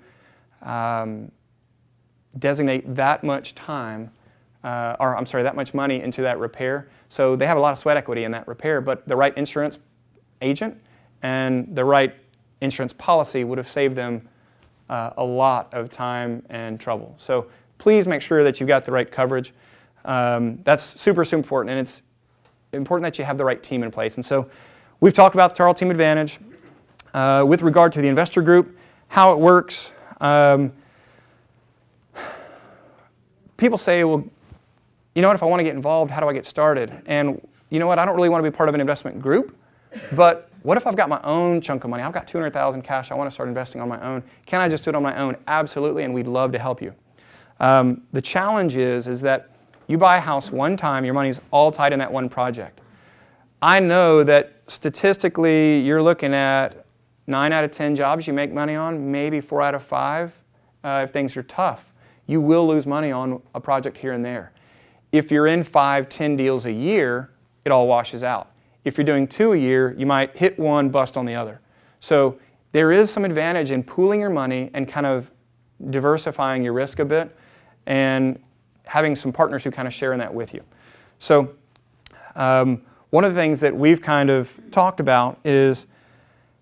[SPEAKER 1] designate that much time, that much money into that repair. So they have a lot of sweat equity in that repair, but the right insurance agent and the right insurance policy would have saved them a lot of time and trouble. So please make sure that you've got the right coverage. That's super, super important, and it's important that you have the right team in place. And so we've talked about the Tarl Team Advantage. With regard to the investor group, how it works, people say, well, you know what, if I want to get involved, how do I get started? And you know what, I don't really want to be part of an investment group, but what if I've got my own chunk of money? I've got $200,000 cash, I want to start investing on my own. Can I just do it on my own? Absolutely, and we'd love to help you. The challenge is that you buy a house one time, your money's all tied in that one project. I know that statistically you're looking at 9 out of 10 jobs you make money on, maybe 4 out of 5 if things are tough. You will lose money on a project here and there. If you're in 5, 10 deals a year, it all washes out. If you're doing 2 a year, you might hit one, bust on the other. So there is some advantage in pooling your money and kind of diversifying your risk a bit and having some partners who kind of share in that with you. So one of the things that we've kind of talked about is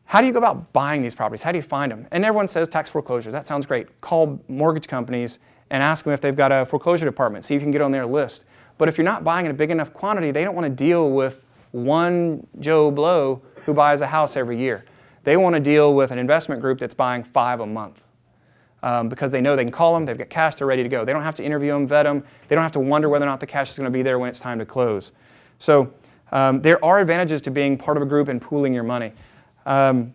[SPEAKER 1] how do you go about buying these properties? How do you find them? And everyone says tax foreclosures. That sounds great. Call mortgage companies and ask them if they've got a foreclosure department. See if you can get on their list. But if you're not buying in a big enough quantity, they don't want to deal with one Joe Blow who buys a house every year. They want to deal with an investment group that's buying 5 a month because they know they can call them, they've got cash, they're ready to go. They don't have to interview them, vet them. They don't have to wonder whether or not the cash is going to be there when it's time to close. So there are advantages to being part of a group and pooling your money. The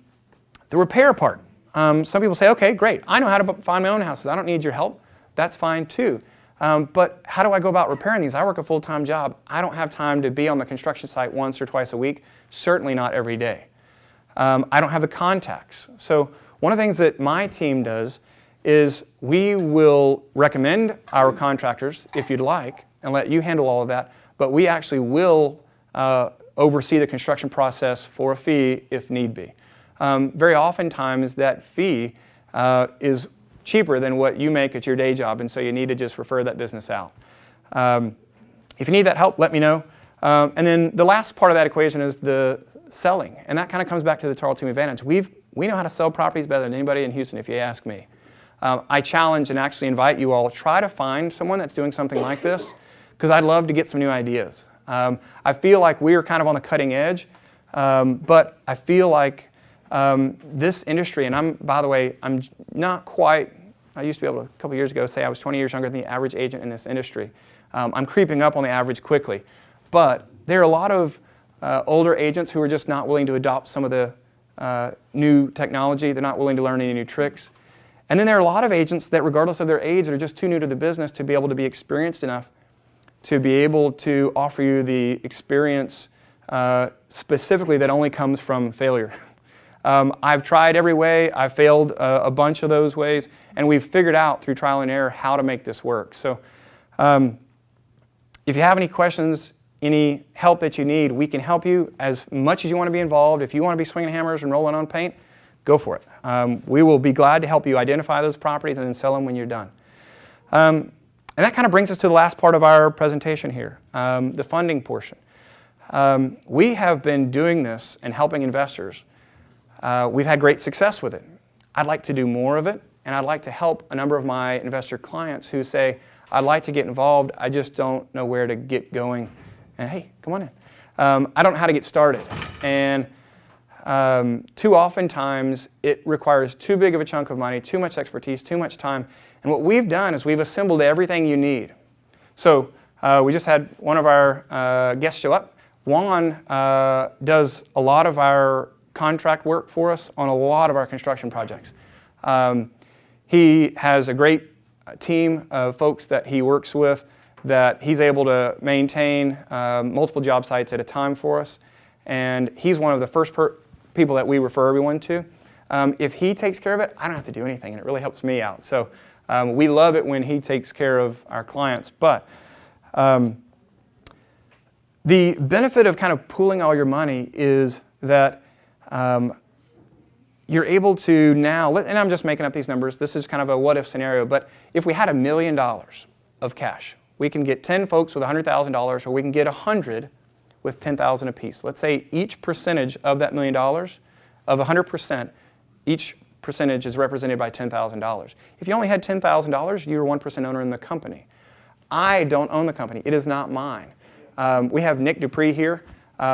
[SPEAKER 1] repair part. Some people say, okay, great, I know how to find my own houses. I don't need your help. That's fine too. But how do I go about repairing these? I work a full-time job. I don't have time to be on the construction site once or twice a week, certainly not every day. I don't have the contacts. So one of the things that my team does is we will recommend our contractors, if you'd like, and let you handle all of that, but we actually will oversee the construction process for a fee if need be. Very oftentimes that fee is cheaper than what you make at your day job, and so you need to just refer that business out. If you need that help, let me know. And then the last part of that equation is the selling, and that kind of comes back to the Tarl Team Advantage. We know how to sell properties better than anybody in Houston, if you ask me. I challenge and actually invite you all, try to find someone that's doing something like this, because I'd love to get some new ideas. I feel like we are kind of on the cutting edge, but I feel like this industry, and by the way, I'm not quite, I used to be able to, a couple years ago, say I was 20 years younger than the average agent in this industry. I'm creeping up on the average quickly. But there are a lot of older agents who are just not willing to adopt some of the new technology. They're not willing to learn any new tricks. And then there are a lot of agents that, regardless of their age, are just too new to the business to be able to be experienced enough to be able to offer you the experience specifically that only comes from failure. I've tried every way. I've failed a bunch of those ways, and we've figured out through trial and error how to make this work. So if you have any questions, any help that you need, we can help you as much as you want to be involved. If you want to be swinging hammers and rolling on paint, go for it. We will be glad to help you identify those properties and then sell them when you're done. And that kind of brings us to the last part of our presentation here, the funding portion. We have been doing this and helping investors. We've had great success with it. I'd like to do more of it, and I'd like to help a number of my investor clients who say, I'd like to get involved, I just don't know where to get going. And hey, come on in. I don't know how to get started. And too often times it requires too big of a chunk of money, too much expertise, too much time. And what we've done is we've assembled everything you need. So we just had one of our guests show up. Juan does a lot of our contract work for us on a lot of our construction projects. He has a great team of folks that he works with that he's able to maintain multiple job sites at a time for us. And he's one of the first people that we refer everyone to. If he takes care of it, I don't have to do anything, and it really helps me out. So we love it when he takes care of our clients. But the benefit of kind of pooling all your money is that you're able to now, and I'm just making up these numbers, this is kind of a what-if scenario, but if we had $1 million of cash, we can get 10 folks with $100,000, or we can get 100 with $10,000 apiece. Let's say each percentage of that $1 million, of 100%, each percentage is represented by $10,000. If you only had $10,000, you're 1% owner in the company. I don't own the company. It is not mine. We have Nick Dupree here.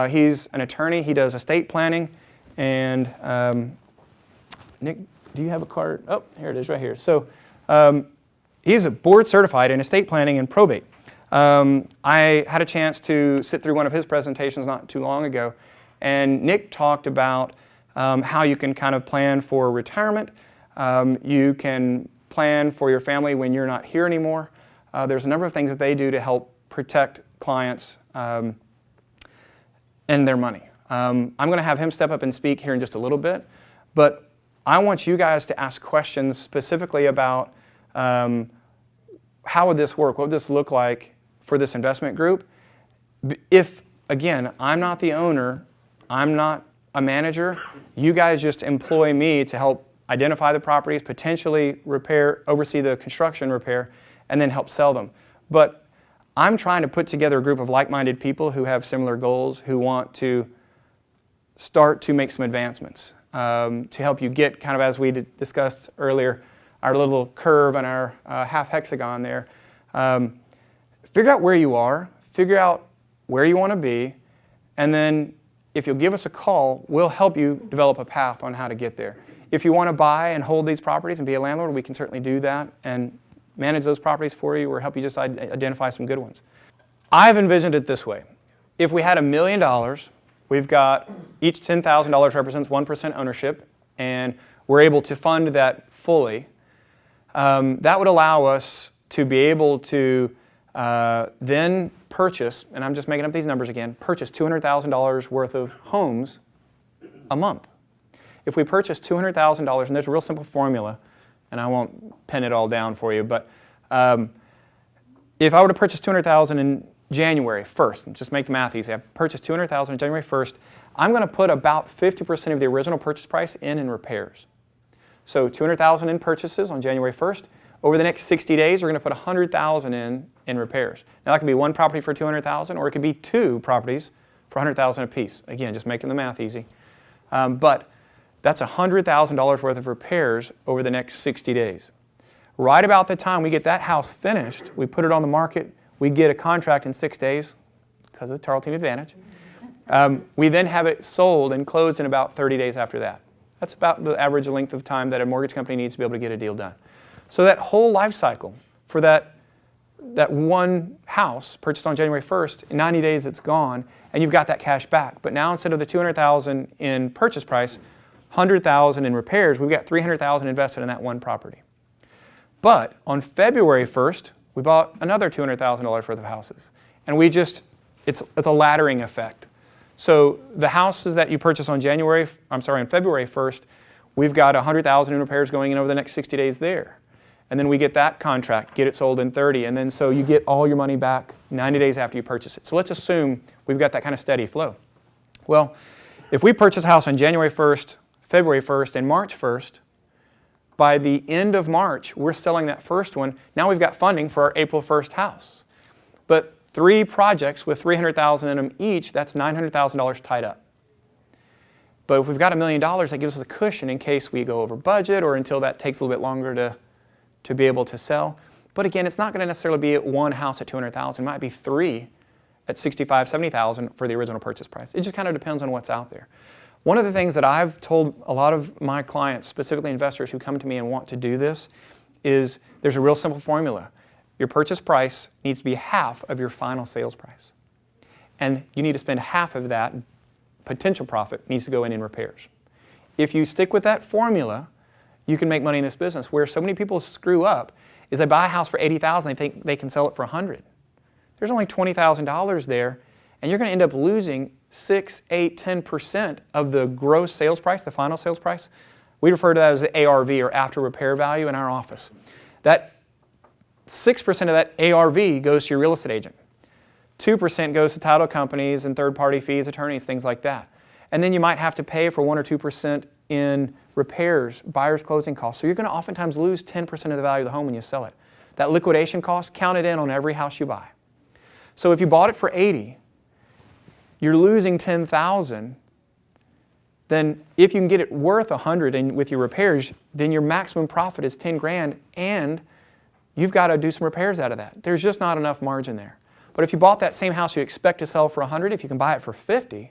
[SPEAKER 1] He's an attorney. He does estate planning. And Nick, do you have a card? Oh, here it is right here. So he's a board certified in estate planning and probate. I had a chance to sit through one of his presentations not too long ago. And Nick talked about how you can kind of plan for retirement. You can plan for your family when you're not here anymore. There's a number of things that they do to help protect clients and their money. I'm going to have him step up and speak here in just a little bit, but I want you guys to ask questions specifically about how would this work? What would this look like for this investment group? If, again, I'm not the owner, I'm not a manager, you guys just employ me to help identify the properties, potentially repair, oversee the construction repair, and then help sell them. But I'm trying to put together a group of like-minded people who have similar goals, who want to start to make some advancements to help you get, kind of as we discussed earlier, our little curve and our half hexagon there. Figure out where you are, figure out where you want to be, and then if you'll give us a call, we'll help you develop a path on how to get there. If you want to buy and hold these properties and be a landlord, we can certainly do that and manage those properties for you or help you just identify some good ones. I've envisioned it this way. If we had $1 million, we've got each $10,000 represents 1% ownership, and we're able to fund that fully. That would allow us to be able to then purchase, and I'm just making up these numbers again, purchase $200,000 worth of homes a month. If we purchase $200,000, and there's a real simple formula, and I won't pen it all down for you, but if I were to purchase $200,000 in January 1st, just make the math easy, I purchased $200,000 on January 1st, I'm going to put about 50% of the original purchase price in repairs. So $200,000 in purchases on January 1st. Over the next 60 days, we're going to put $100,000 in repairs. Now that could be one property for $200,000, or it could be two properties for $100,000 apiece. Again, just making the math easy. But that's $100,000 worth of repairs over the next 60 days. Right about the time we get that house finished, we put it on the market, we get a contract in 6 days because of the Tarl Team Advantage. We then have it sold and closed in about 30 days after that. That's about the average length of time that a mortgage company needs to be able to get a deal done. So that whole life cycle for that one house purchased on January 1st, in 90 days it's gone, and you've got that cash back. But now instead of the $200,000 in purchase price, $100,000 in repairs, we've got $300,000 invested in that one property. But on February 1st, we bought another $200,000 worth of houses. And we just, it's a laddering effect. So the houses that you purchase on February 1st, we've got $100,000 in repairs going in over the next 60 days there. And then we get that contract, get it sold in 30, and then so you get all your money back 90 days after you purchase it. So let's assume we've got that kind of steady flow. Well, if we purchase a house on January 1st, February 1st, and March 1st, by the end of March, we're selling that first one. Now we've got funding for our April 1st house. But 3 projects with $300,000 in them each, that's $900,000 tied up. But if we've got $1 million, that gives us a cushion in case we go over budget or until that takes a little bit longer to be able to sell. But again, it's not going to necessarily be one house at $200,000. It might be 3 at $65,000, $70,000 for the original purchase price. It just kind of depends on what's out there. One of the things that I've told a lot of my clients, specifically investors who come to me and want to do this, is there's a real simple formula. Your purchase price needs to be half of your final sales price. And you need to spend half of that potential profit needs to go in repairs. If you stick with that formula, you can make money in this business. Where so many people screw up is they buy a house for $80,000, they think they can sell it for $100. There's only $20,000 there, and you're going to end up losing 6, 8, 10% of the gross sales price, the final sales price. We refer to that as the ARV, or after repair value, in our office. That 6% of that ARV goes to your real estate agent. 2% goes to title companies and third-party fees, attorneys, things like that. And then you might have to pay for 1 or 2% in repairs, buyer's closing costs. So you're going to oftentimes lose 10% of the value of the home when you sell it. That liquidation cost, count it in on every house you buy. So if you bought it for $80,000, you're losing $10,000. Then if you can get it worth $100,000 and with your repairs, then your maximum profit is $10,000, and you've got to do some repairs out of that. There's just not enough margin there. But if you bought that same house you expect to sell for $100,000, if you can buy it for $50,000,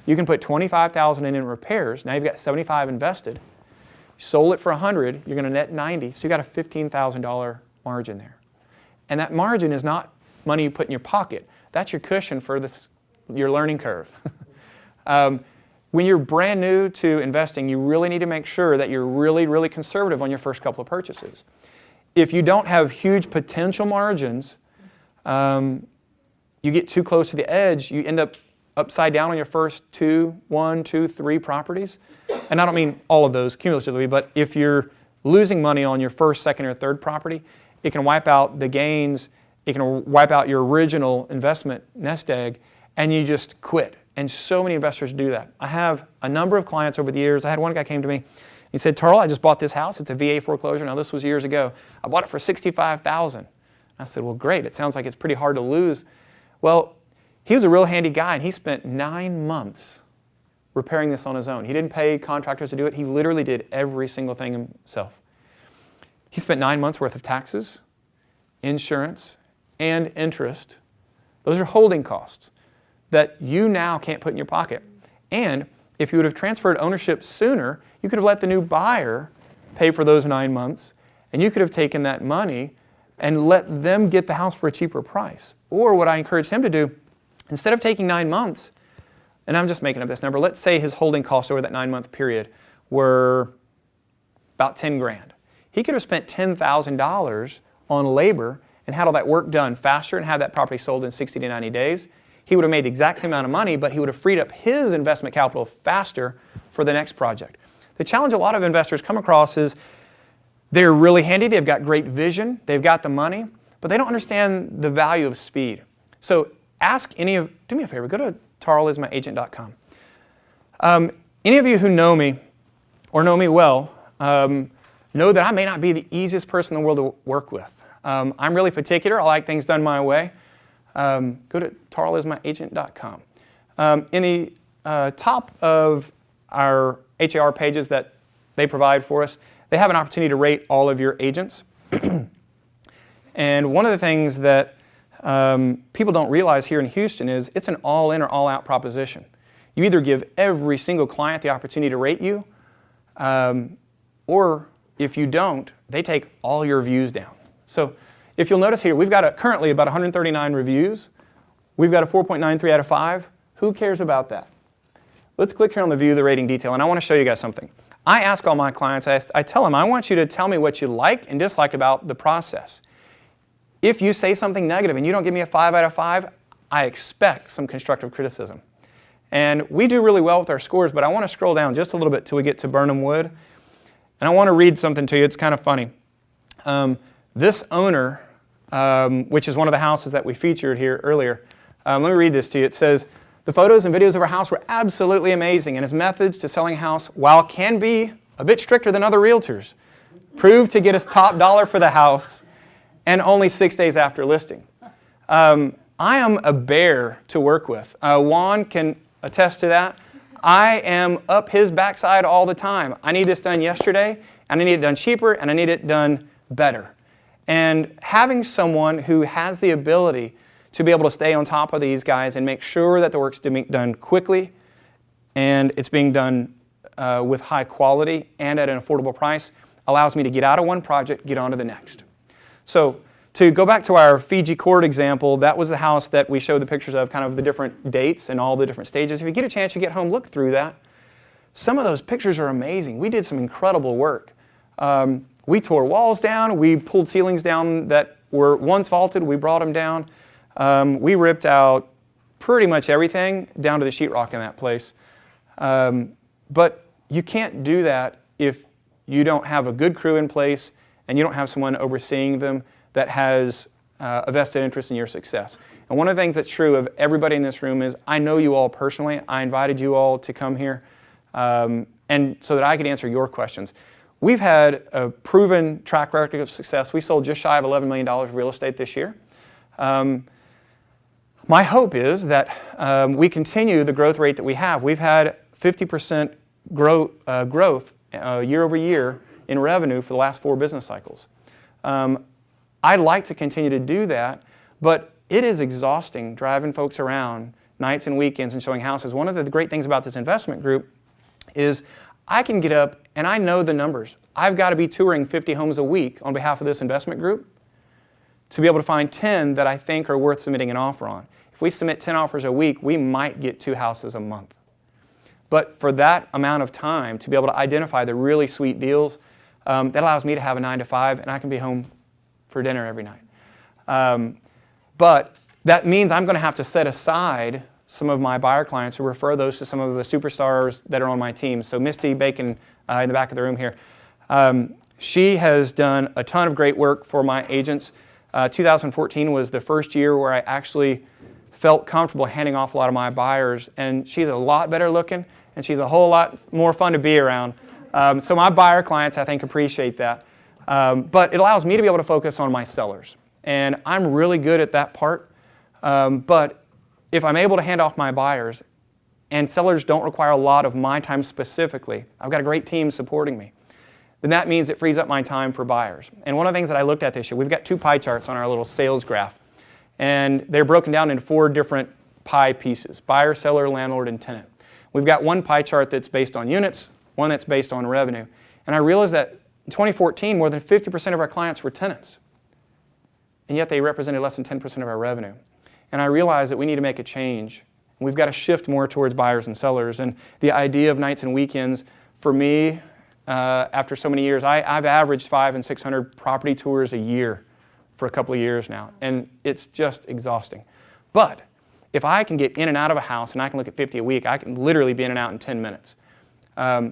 [SPEAKER 1] you can put $25,000 in repairs. Now you've got $75,000 invested. You sold it for $100,000, you're going to net $90,000, so you got a $15,000 margin there. And that margin is not money you put in your pocket. That's your cushion for your learning curve. When you're brand new to investing, you really need to make sure that you're really, really conservative on your first couple of purchases. If you don't have huge potential margins, you get too close to the edge, you end up upside down on your first 1, 2, 3 properties. And I don't mean all of those cumulatively, but if you're losing money on your first, second, or third property, it can wipe out the gains, it can wipe out your original investment nest egg, and you just quit. And so many investors do that. I have a number of clients over the years. I had one guy came to me, he said, Tarl, I just bought this house. It's a VA foreclosure. Now this was years ago. I bought it for $65,000. I said, well, great. It sounds like it's pretty hard to lose. Well, he was a real handy guy, and he spent 9 months repairing this on his own. He didn't pay contractors to do it. He literally did every single thing himself. He spent 9 months worth of taxes, insurance, and interest. Those are holding costs that you now can't put in your pocket. And if you would have transferred ownership sooner, you could have let the new buyer pay for those 9 months, and you could have taken that money and let them get the house for a cheaper price. Or what I encourage him to do, instead of taking 9 months, and I'm just making up this number, let's say his holding costs over that 9-month period were about $10,000. He could have spent $10,000 on labor and had all that work done faster and had that property sold in 60 to 90 days. He would have made the exact same amount of money, but he would have freed up his investment capital faster for the next project. The challenge a lot of investors come across is they're really handy, they've got great vision, they've got the money, but they don't understand the value of speed. So do me a favor, go to tarlismyagent.com. Any of you who know me or know me well know that I may not be the easiest person in the world to work with. I'm really particular, I like things done my way. Go to tarlismyagent.com. In the top of our HAR pages that they provide for us, they have an opportunity to rate all of your agents. And one of the things that people don't realize here in Houston is it's an all-in or all-out proposition. You either give every single client the opportunity to rate you, or if you don't, they take all your reviews down. So if you'll notice here, we've got currently about 139 reviews. We've got a 4.93 out of 5. Who cares about that? Let's click here on the view the rating detail, and I want to show you guys something. I ask all my clients, I tell them, I want you to tell me what you like and dislike about the process. If you say something negative and you don't give me a 5 out of 5, I expect some constructive criticism. And we do really well with our scores, but I want to scroll down just a little bit till we get to Burnham Wood. And I want to read something to you. It's kind of funny. This owner, which is one of the houses that we featured here earlier, let me read this to you. It says, the photos and videos of our house were absolutely amazing, and his methods to selling a house, while can be a bit stricter than other realtors, proved to get us top dollar for the house and only 6 days after listing. I am a bear to work with. Juan can attest to that. I am up his backside all the time. I need this done yesterday, and I need it done cheaper, and I need it done better. And having someone who has the ability to be able to stay on top of these guys and make sure that the work's being done quickly and it's being done with high quality and at an affordable price, allows me to get out of one project, get on to the next. So to go back to our Fiji Court example, that was the house that we showed the pictures of, kind of the different dates and all the different stages. If you get a chance, you get home, look through that. Some of those pictures are amazing. We did some incredible work. We tore walls down. We pulled ceilings down that were once vaulted. We brought them down. We ripped out pretty much everything down to the sheetrock in that place. But you can't do that if you don't have a good crew in place and you don't have someone overseeing them that has a vested interest in your success. And one of the things that's true of everybody in this room is I know you all personally. I invited you all to come here and so that I could answer your questions. We've had a proven track record of success. We sold just shy of $11 million of real estate this year. My hope is that we continue the growth rate that we have. We've had 50% growth year over year in revenue for the last 4 business cycles. I'd like to continue to do that, but it is exhausting driving folks around nights and weekends and showing houses. One of the great things about this investment group is I can get up and I know the numbers. I've got to be touring 50 homes a week on behalf of this investment group to be able to find 10 that I think are worth submitting an offer on. If we submit 10 offers a week, we might get 2 houses a month. But for that amount of time, to be able to identify the really sweet deals, that allows me to have a 9 to 5 and I can be home for dinner every night. But that means I'm going to have to set aside some of my buyer clients who refer those to some of the superstars that are on my team. So Misty Bacon in the back of the room here, she has done a ton of great work for my agents. 2014 was the first year where I actually felt comfortable handing off a lot of my buyers, and she's a lot better looking and she's a whole lot more fun to be around. So my buyer clients, I think, appreciate that. But it allows me to be able to focus on my sellers. And I'm really good at that part. But if I'm able to hand off my buyers, and sellers don't require a lot of my time specifically, I've got a great team supporting me, then that means it frees up my time for buyers. And one of the things that I looked at this year, we've got 2 pie charts on our little sales graph. And they're broken down into 4 different pie pieces: buyer, seller, landlord, and tenant. We've got one pie chart that's based on units, one that's based on revenue. And I realized that in 2014, more than 50% of our clients were tenants. And yet they represented less than 10% of our revenue. And I realized that we need to make a change. We've got to shift more towards buyers and sellers. And the idea of nights and weekends, for me, after so many years, I've averaged 500 and 600 property tours a year for a couple of years now. And it's just exhausting. But if I can get in and out of a house and I can look at 50 a week, I can literally be in and out in 10 minutes.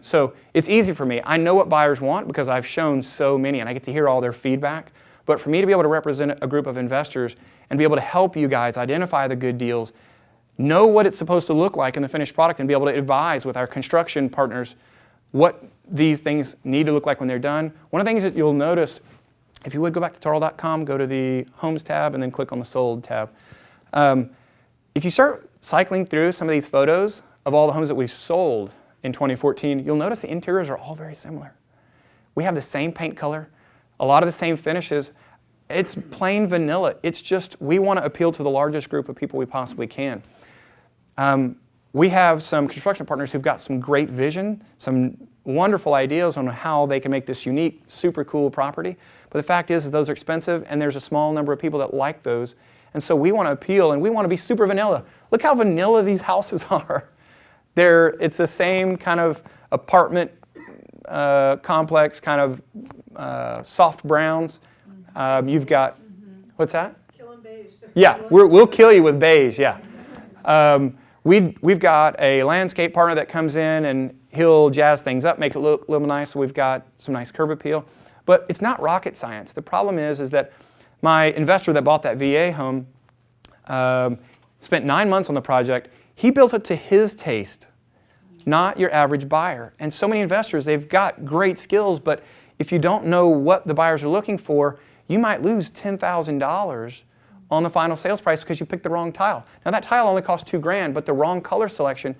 [SPEAKER 1] So it's easy for me. I know what buyers want because I've shown so many and I get to hear all their feedback. But for me to be able to represent a group of investors and be able to help you guys identify the good deals, know what it's supposed to look like in the finished product, and be able to advise with our construction partners what these things need to look like when they're done. One of the things that you'll notice, if you would go back to Tarl.com, go to the Homes tab, and then click on the Sold tab. If you start cycling through some of these photos of all the homes that we've sold in 2014, you'll notice the interiors are all very similar. We have the same paint color, a lot of the same finishes. It's plain vanilla. It's just we want to appeal to the largest group of people we possibly can. We have some construction partners who've got some great vision, some wonderful ideas on how they can make this unique, super cool property. But the fact is those are expensive, and there's a small number of people that like those. And so we want to appeal, and we want to be super vanilla. Look how vanilla these houses are. It's the same kind of apartment complex, kind of soft browns. You've got, what's that?
[SPEAKER 2] Killing beige.
[SPEAKER 1] Yeah, we'll kill you with beige, yeah. We've got a landscape partner that comes in and he'll jazz things up, make it look a little nice. So we've got some nice curb appeal. But it's not rocket science. The problem is that my investor that bought that VA home spent 9 months on the project. He built it to his taste, not your average buyer. And so many investors, they've got great skills, but if you don't know what the buyers are looking for, you might lose $10,000 on the final sales price because you picked the wrong tile. Now that tile only cost $2,000, but the wrong color selection,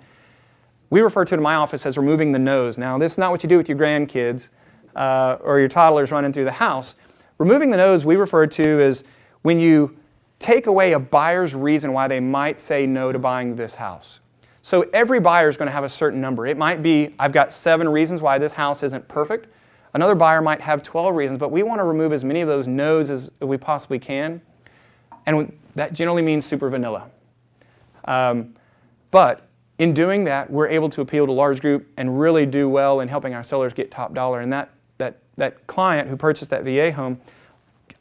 [SPEAKER 1] we refer to it in my office as removing the nose. Now this is not what you do with your grandkids or your toddlers running through the house. Removing the nose we refer to as when you take away a buyer's reason why they might say no to buying this house. So every buyer is going to have a certain number. It might be, I've got 7 reasons why this house isn't perfect. Another buyer might have 12 reasons, but we want to remove as many of those no's as we possibly can. And that generally means super vanilla. But in doing that, we're able to appeal to a large group and really do well in helping our sellers get top dollar. And that client who purchased that VA home,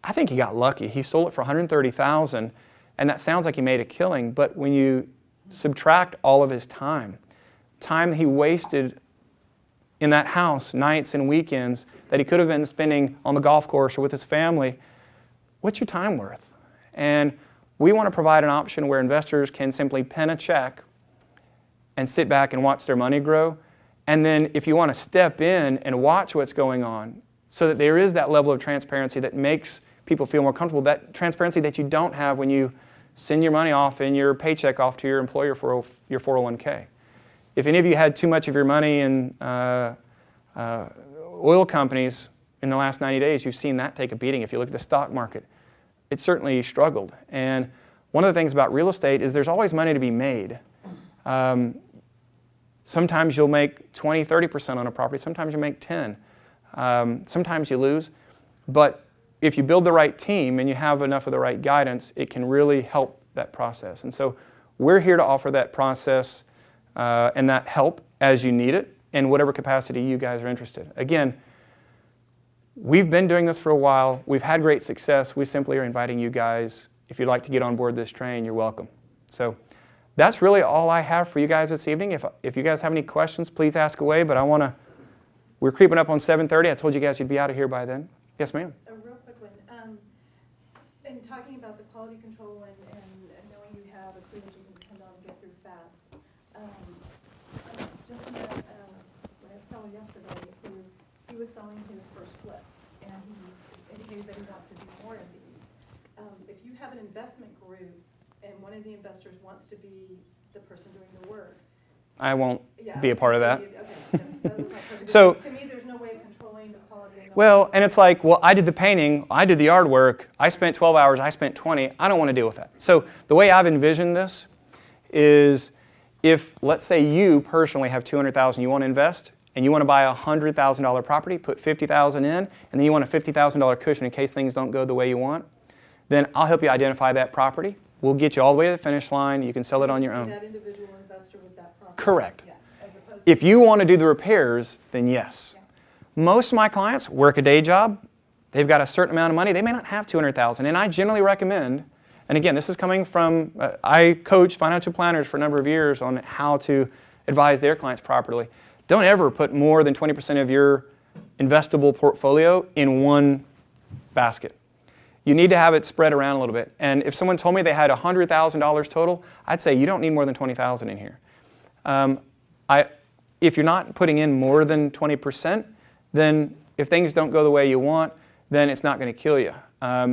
[SPEAKER 1] I think he got lucky. He sold it for $130,000, and that sounds like he made a killing. But when you subtract all of his time he wasted in that house, nights and weekends that he could have been spending on the golf course or with his family, what's your time worth? And we want to provide an option where investors can simply pen a check and sit back and watch their money grow. And then if you want to step in and watch what's going on so that there is that level of transparency that makes people feel more comfortable, that transparency that you don't have when you send your money off and your paycheck off to your employer for your 401k. If any of you had too much of your money in oil companies in the last 90 days, you've seen that take a beating. If you look at the stock market, it certainly struggled. And one of the things about real estate is there's always money to be made. Sometimes you'll make 20, 30% on a property. Sometimes you make 10. Sometimes you lose. But if you build the right team and you have enough of the right guidance, it can really help that process. And so we're here to offer that process and that help as you need it in whatever capacity you guys are interested. Again, we've been doing this for a while. We've had great success. We simply are inviting you guys. If you'd like to get on board this train, you're welcome. So that's really all I have for you guys this evening. If you guys have any questions, please ask away. But we're creeping up on 7:30. I told you guys you'd be out of here by then. Yes, ma'am.
[SPEAKER 8] A real quick one. In talking about the quality control and knowing you have a crew that you can depend on and get through fast, just met we had someone yesterday who he was selling his first flip, and he indicated that he wants to do more of these. If you have an investment group and one of the investors wants to be the person doing the work,
[SPEAKER 1] I won't be a part of that.
[SPEAKER 8] Okay, that was my question.
[SPEAKER 1] So,
[SPEAKER 8] to me, there's no way of controlling the quality.
[SPEAKER 1] Well, and it's like, well, I did the painting, I did the yard work, I spent 12 hours, I spent 20, I don't want to deal with that. So the way I've envisioned this is if, let's say you personally have $200,000 you want to invest, and you want to buy a $100,000 property, put $50,000 in, and then you want a $50,000 cushion in case things don't go the way you want, then I'll help you identify that property. We'll get you all the way to the finish line. You can sell it on your own.
[SPEAKER 8] That individual investor with that property.
[SPEAKER 1] Correct.
[SPEAKER 8] Yeah, as opposed
[SPEAKER 1] If you want to do the repairs, then yes.
[SPEAKER 8] Yeah.
[SPEAKER 1] Most of my clients work a day job. They've got a certain amount of money. They may not have $200,000. And I generally recommend, and again, this is coming from, I coached financial planners for a number of years on how to advise their clients properly. Don't ever put more than 20% of your investable portfolio in one basket. You need to have it spread around a little bit. And if someone told me they had $100,000 total, I'd say you don't need more than $20,000 in here. If you're not putting in more than 20%, then if things don't go the way you want, then it's not going to kill you.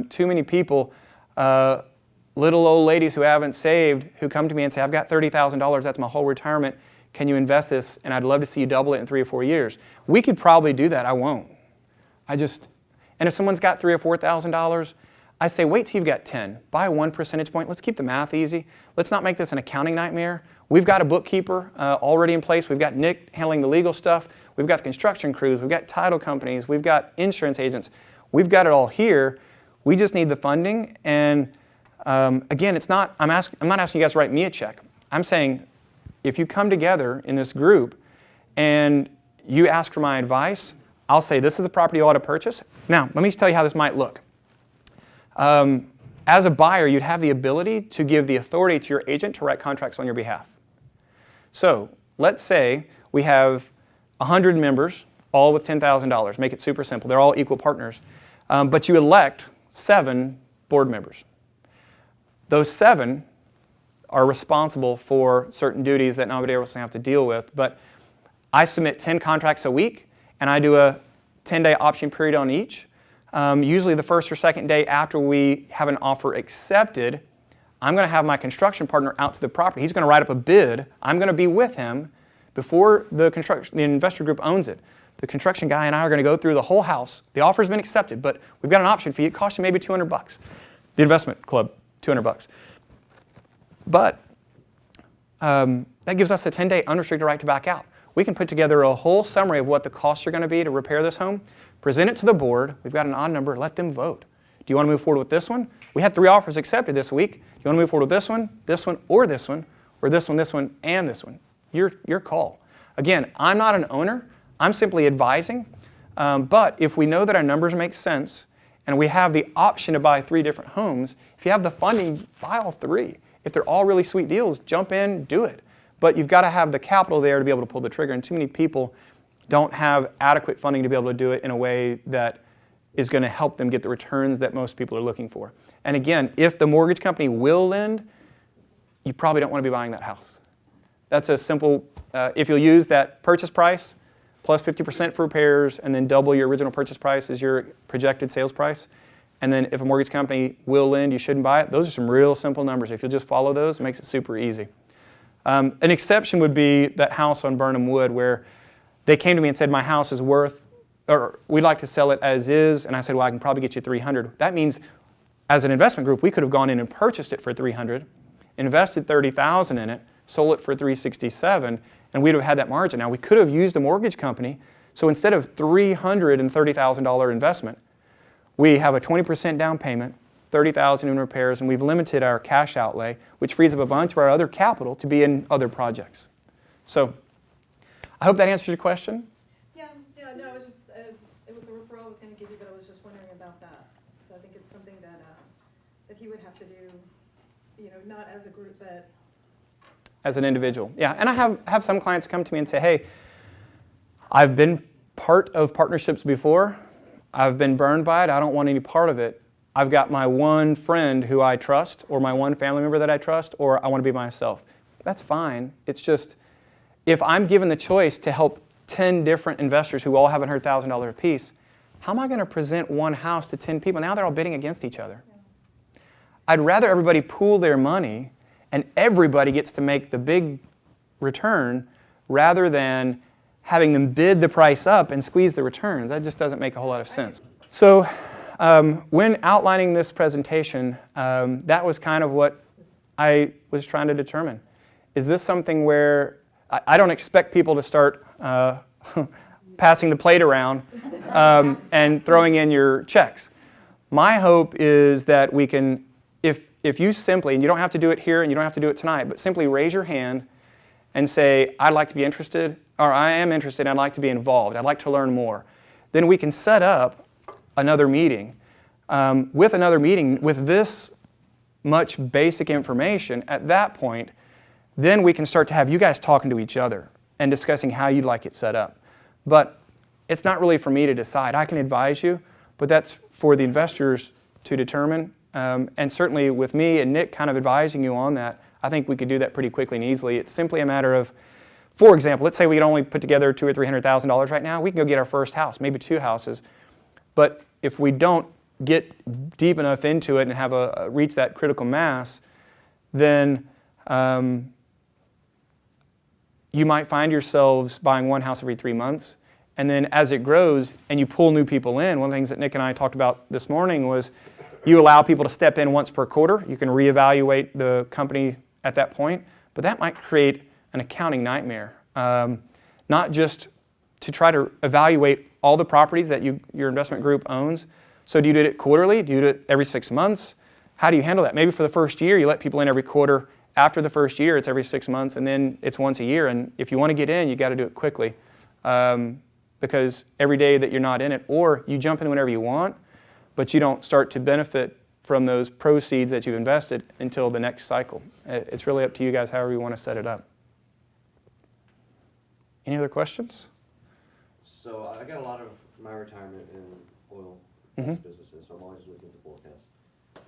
[SPEAKER 1] Too many people, little old ladies who haven't saved, who come to me and say, I've got $30,000, that's my whole retirement. Can you invest this? And I'd love to see you double it in 3 or 4 years. We could probably do that. I won't. And if someone's got $3,000 or $4,000, I say wait till you've got 10. Buy 1 percentage point. Let's keep the math easy. Let's not make this an accounting nightmare. We've got a bookkeeper already in place. We've got Nick handling the legal stuff. We've got the construction crews. We've got title companies. We've got insurance agents. We've got it all here. We just need the funding. And again, I'm not asking you guys to write me a check. I'm saying if you come together in this group and you ask for my advice, I'll say this is the property you ought to purchase. Now, let me just tell you how this might look. As a buyer, you'd have the ability to give the authority to your agent to write contracts on your behalf. So let's say we have 100 members, all with $10,000. Make it super simple. They're all equal partners. But you elect 7 board members. Those 7 are responsible for certain duties that nobody else will have to deal with. But I submit 10 contracts a week, and I do a 10-day option period on each. Usually the first or second day after we have an offer accepted, I'm going to have my construction partner out to the property. He's going to write up a bid. I'm going to be with him before the investor group owns it. The construction guy and I are going to go through the whole house. The offer's been accepted, but we've got an option fee. It costs you maybe $200. The investment club, $200. But that gives us a 10-day unrestricted right to back out. we can put together a whole summary of what the costs are going to be to repair this home, present it to the board. We've got an odd number. Let them vote. Do you want to move forward with this one? We had 3 offers accepted this week. Do you want to move forward with this one, or this one, or this one, and this one? Your call. Again, I'm not an owner. I'm simply advising. But if we know that our numbers make sense and we have the option to buy 3 different homes, if you have the funding, buy all 3. If they're all really sweet deals, jump in, do it. But you've got to have the capital there to be able to pull the trigger. And too many people don't have adequate funding to be able to do it in a way that is going to help them get the returns that most people are looking for. And again, if the mortgage company will lend, you probably don't want to be buying that house. That's a simple, if you'll use that purchase price plus 50% for repairs and then double your original purchase price as your projected sales price. And then if a mortgage company will lend, you shouldn't buy it. Those are some real simple numbers. If you'll just follow those, it makes it super easy. An exception would be that house on Burnham Wood where they came to me and said, my house is worth, or we'd like to sell it as is. And I said, well, I can probably get you $300. That means as an investment group, we could have gone in and purchased it for $300, invested $30,000 in it, sold it for $367, and we'd have had that margin. Now, we could have used a mortgage company. So instead of $330,000 investment, we have a 20% down payment, $30,000 in repairs, and we've limited our cash outlay, which frees up a bunch of our other capital to be in other projects. So I hope that answers your question.
[SPEAKER 8] Yeah, no, it was just, it was a referral I was going to give you, but I was just wondering about that. So I think it's something that, that he would have to do, not as a group, but
[SPEAKER 1] as an individual. Yeah, and I have some clients come to me and say, hey, I've been part of partnerships before. I've been burned by it. I don't want any part of it. I've got my one friend who I trust, or my one family member that I trust, or I want to be myself. That's fine. It's just, if I'm given the choice to help 10 different investors who all have $100,000 apiece, how am I going to present one house to 10 people? Now they're all bidding against each other. I'd rather everybody pool their money and everybody gets to make the big return rather than having them bid the price up and squeeze the returns. That just doesn't make a whole lot of sense. So when outlining this presentation, that was kind of what I was trying to determine. Is this something where I don't expect people to start passing the plate around and throwing in your checks. My hope is that we can, if you simply, and you don't have to do it here and you don't have to do it tonight, but simply raise your hand and say, I'd like to be interested, or I am interested, I'd like to be involved, I'd like to learn more, then we can set up another meeting. With this much basic information, at that point, then we can start to have you guys talking to each other and discussing how you'd like it set up. But it's not really for me to decide. I can advise you, but that's for the investors to determine. And certainly with me and Nick kind of advising you on that, I think we could do that pretty quickly and easily. It's simply a matter of, for example, let's say we could only put together $200,000 or $300,000 right now. We can go get our first house, maybe 2 houses. But if we don't get deep enough into it and have reach that critical mass, then you might find yourselves buying one house every 3 months. And then as it grows and you pull new people in, one of the things that Nick and I talked about this morning was you allow people to step in once per quarter. You can reevaluate the company at that point, but that might create an accounting nightmare. Not just to try to evaluate all the properties that your investment group owns. So do you do it quarterly? Do you do it every 6 months? How do you handle that? Maybe for the first year, you let people in every quarter. After the first year, it's every 6 months, and then it's once a year. And if you want to get in, you got to do it quickly. Because every day that you're not in it, or you jump in whenever you want, but you don't start to benefit from those proceeds that you've invested until the next cycle. It's really up to you guys however you want to set it up. Any other questions?
[SPEAKER 9] So I got a lot of my retirement in oil businesses, so I'm always looking at the forecast.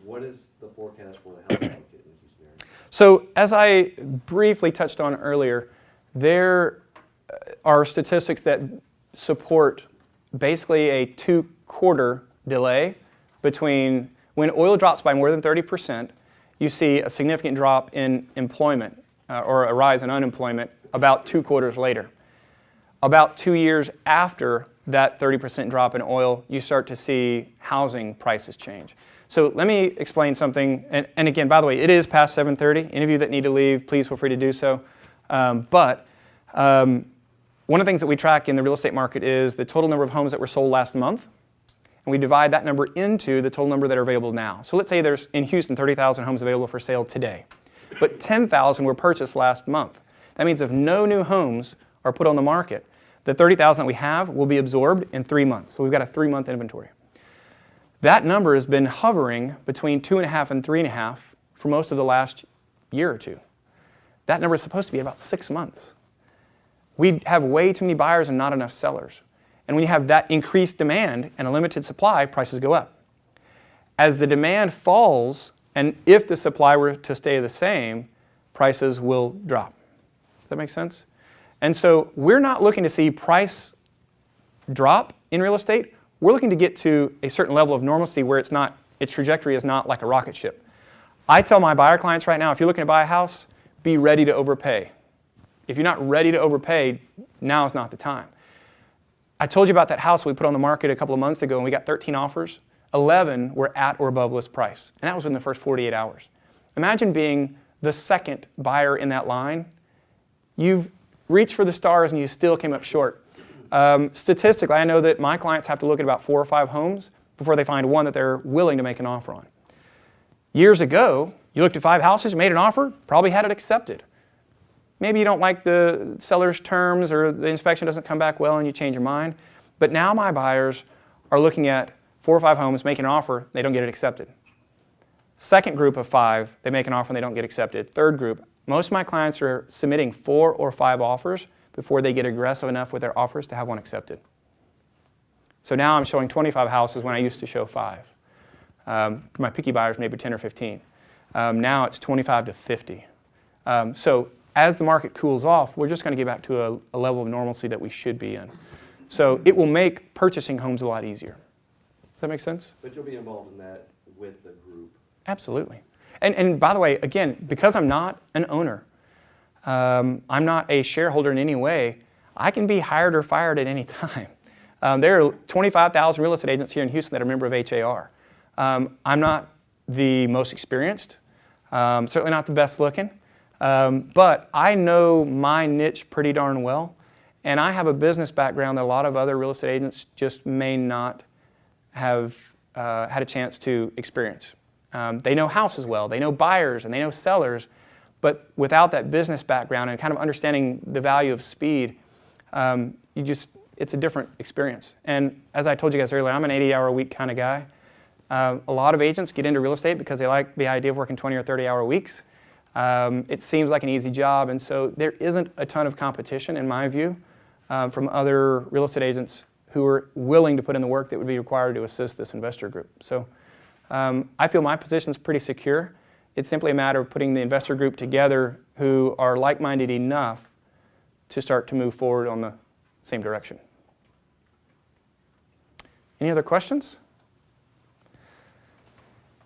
[SPEAKER 9] What is the forecast for the house market in the Houston area?
[SPEAKER 1] So as I briefly touched on earlier, there are statistics that support basically a 2-quarter delay between when oil drops by more than 30%, you see a significant drop in employment or a rise in unemployment about 2 quarters later. About 2 years after that 30% drop in oil, you start to see housing prices change. So let me explain something, and again, by the way, it is past 7:30. Any of you that need to leave, please feel free to do so. one of the things that we track in the real estate market is the total number of homes that were sold last month, and we divide that number into the total number that are available now. So let's say there's, in Houston, 30,000 homes available for sale today, but 10,000 were purchased last month. That means if no new homes are put on the market, the 30,000 that we have will be absorbed in 3 months. So we've got a 3-month inventory. That number has been hovering between 2.5 and 3.5 for most of the last year or two. That number is supposed to be about 6 months. We have way too many buyers and not enough sellers. And when you have that increased demand and a limited supply, prices go up. As the demand falls, and if the supply were to stay the same, prices will drop. Does that make sense? And so we're not looking to see price drop in real estate. We're looking to get to a certain level of normalcy where its trajectory is not like a rocket ship. I tell my buyer clients right now, if you're looking to buy a house, be ready to overpay. If you're not ready to overpay, now is not the time. I told you about that house we put on the market a couple of months ago and we got 13 offers. 11 were at or above list price, and that was within the first 48 hours. Imagine being the second buyer in that line. You've reached for the stars and you still came up short. Statistically, I know that my clients have to look at about 4 or 5 homes before they find one that they're willing to make an offer on. Years ago, you looked at 5 houses, made an offer, probably had it accepted. Maybe you don't like the seller's terms or the inspection doesn't come back well and you change your mind. But now my buyers are looking at 4 or 5 homes, making an offer, they don't get it accepted. Second group of 5, they make an offer and they don't get accepted. Third group, most of my clients are submitting 4 or 5 offers before they get aggressive enough with their offers to have one accepted. So now I'm showing 25 houses when I used to show 5. My picky buyers maybe 10 or 15. Now it's 25 to 50. So as the market cools off, we're just going to get back to a level of normalcy that we should be in. So it will make purchasing homes a lot easier. Does that make sense?
[SPEAKER 9] But you'll be involved in that with the group.
[SPEAKER 1] Absolutely. And by the way, again, because I'm not an owner, I'm not a shareholder in any way, I can be hired or fired at any time. There are 25,000 real estate agents here in Houston that are a member of HAR. I'm not the most experienced, certainly not the best looking, but I know my niche pretty darn well, and I have a business background that a lot of other real estate agents just may not have had a chance to experience. They know houses well, they know buyers, and they know sellers, but without that business background and kind of understanding the value of speed, it's a different experience. And as I told you guys earlier, I'm an 80-hour-a-week kind of guy. A lot of agents get into real estate because they like the idea of working 20 or 30-hour weeks. It seems like an easy job, and so there isn't a ton of competition, in my view, from other real estate agents who are willing to put in the work that would be required to assist this investor group. So I feel my position is pretty secure. It's simply a matter of putting the investor group together who are like-minded enough to start to move forward on the same direction. Any other questions?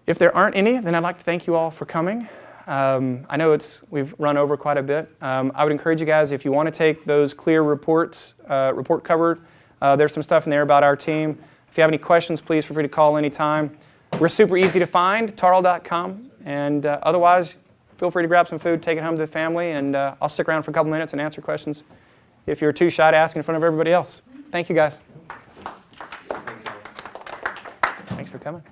[SPEAKER 1] If there aren't any, then I'd like to thank you all for coming. I know we've run over quite a bit. I would encourage you guys, if you want to take those clear reports, report covered, there's some stuff in there about our team. If you have any questions, please feel free to call anytime. We're super easy to find, tarl.com. And otherwise, feel free to grab some food, take it home to the family, and I'll stick around for a couple minutes and answer questions if you're too shy to ask in front of everybody else. Thank you, guys. Thanks for coming.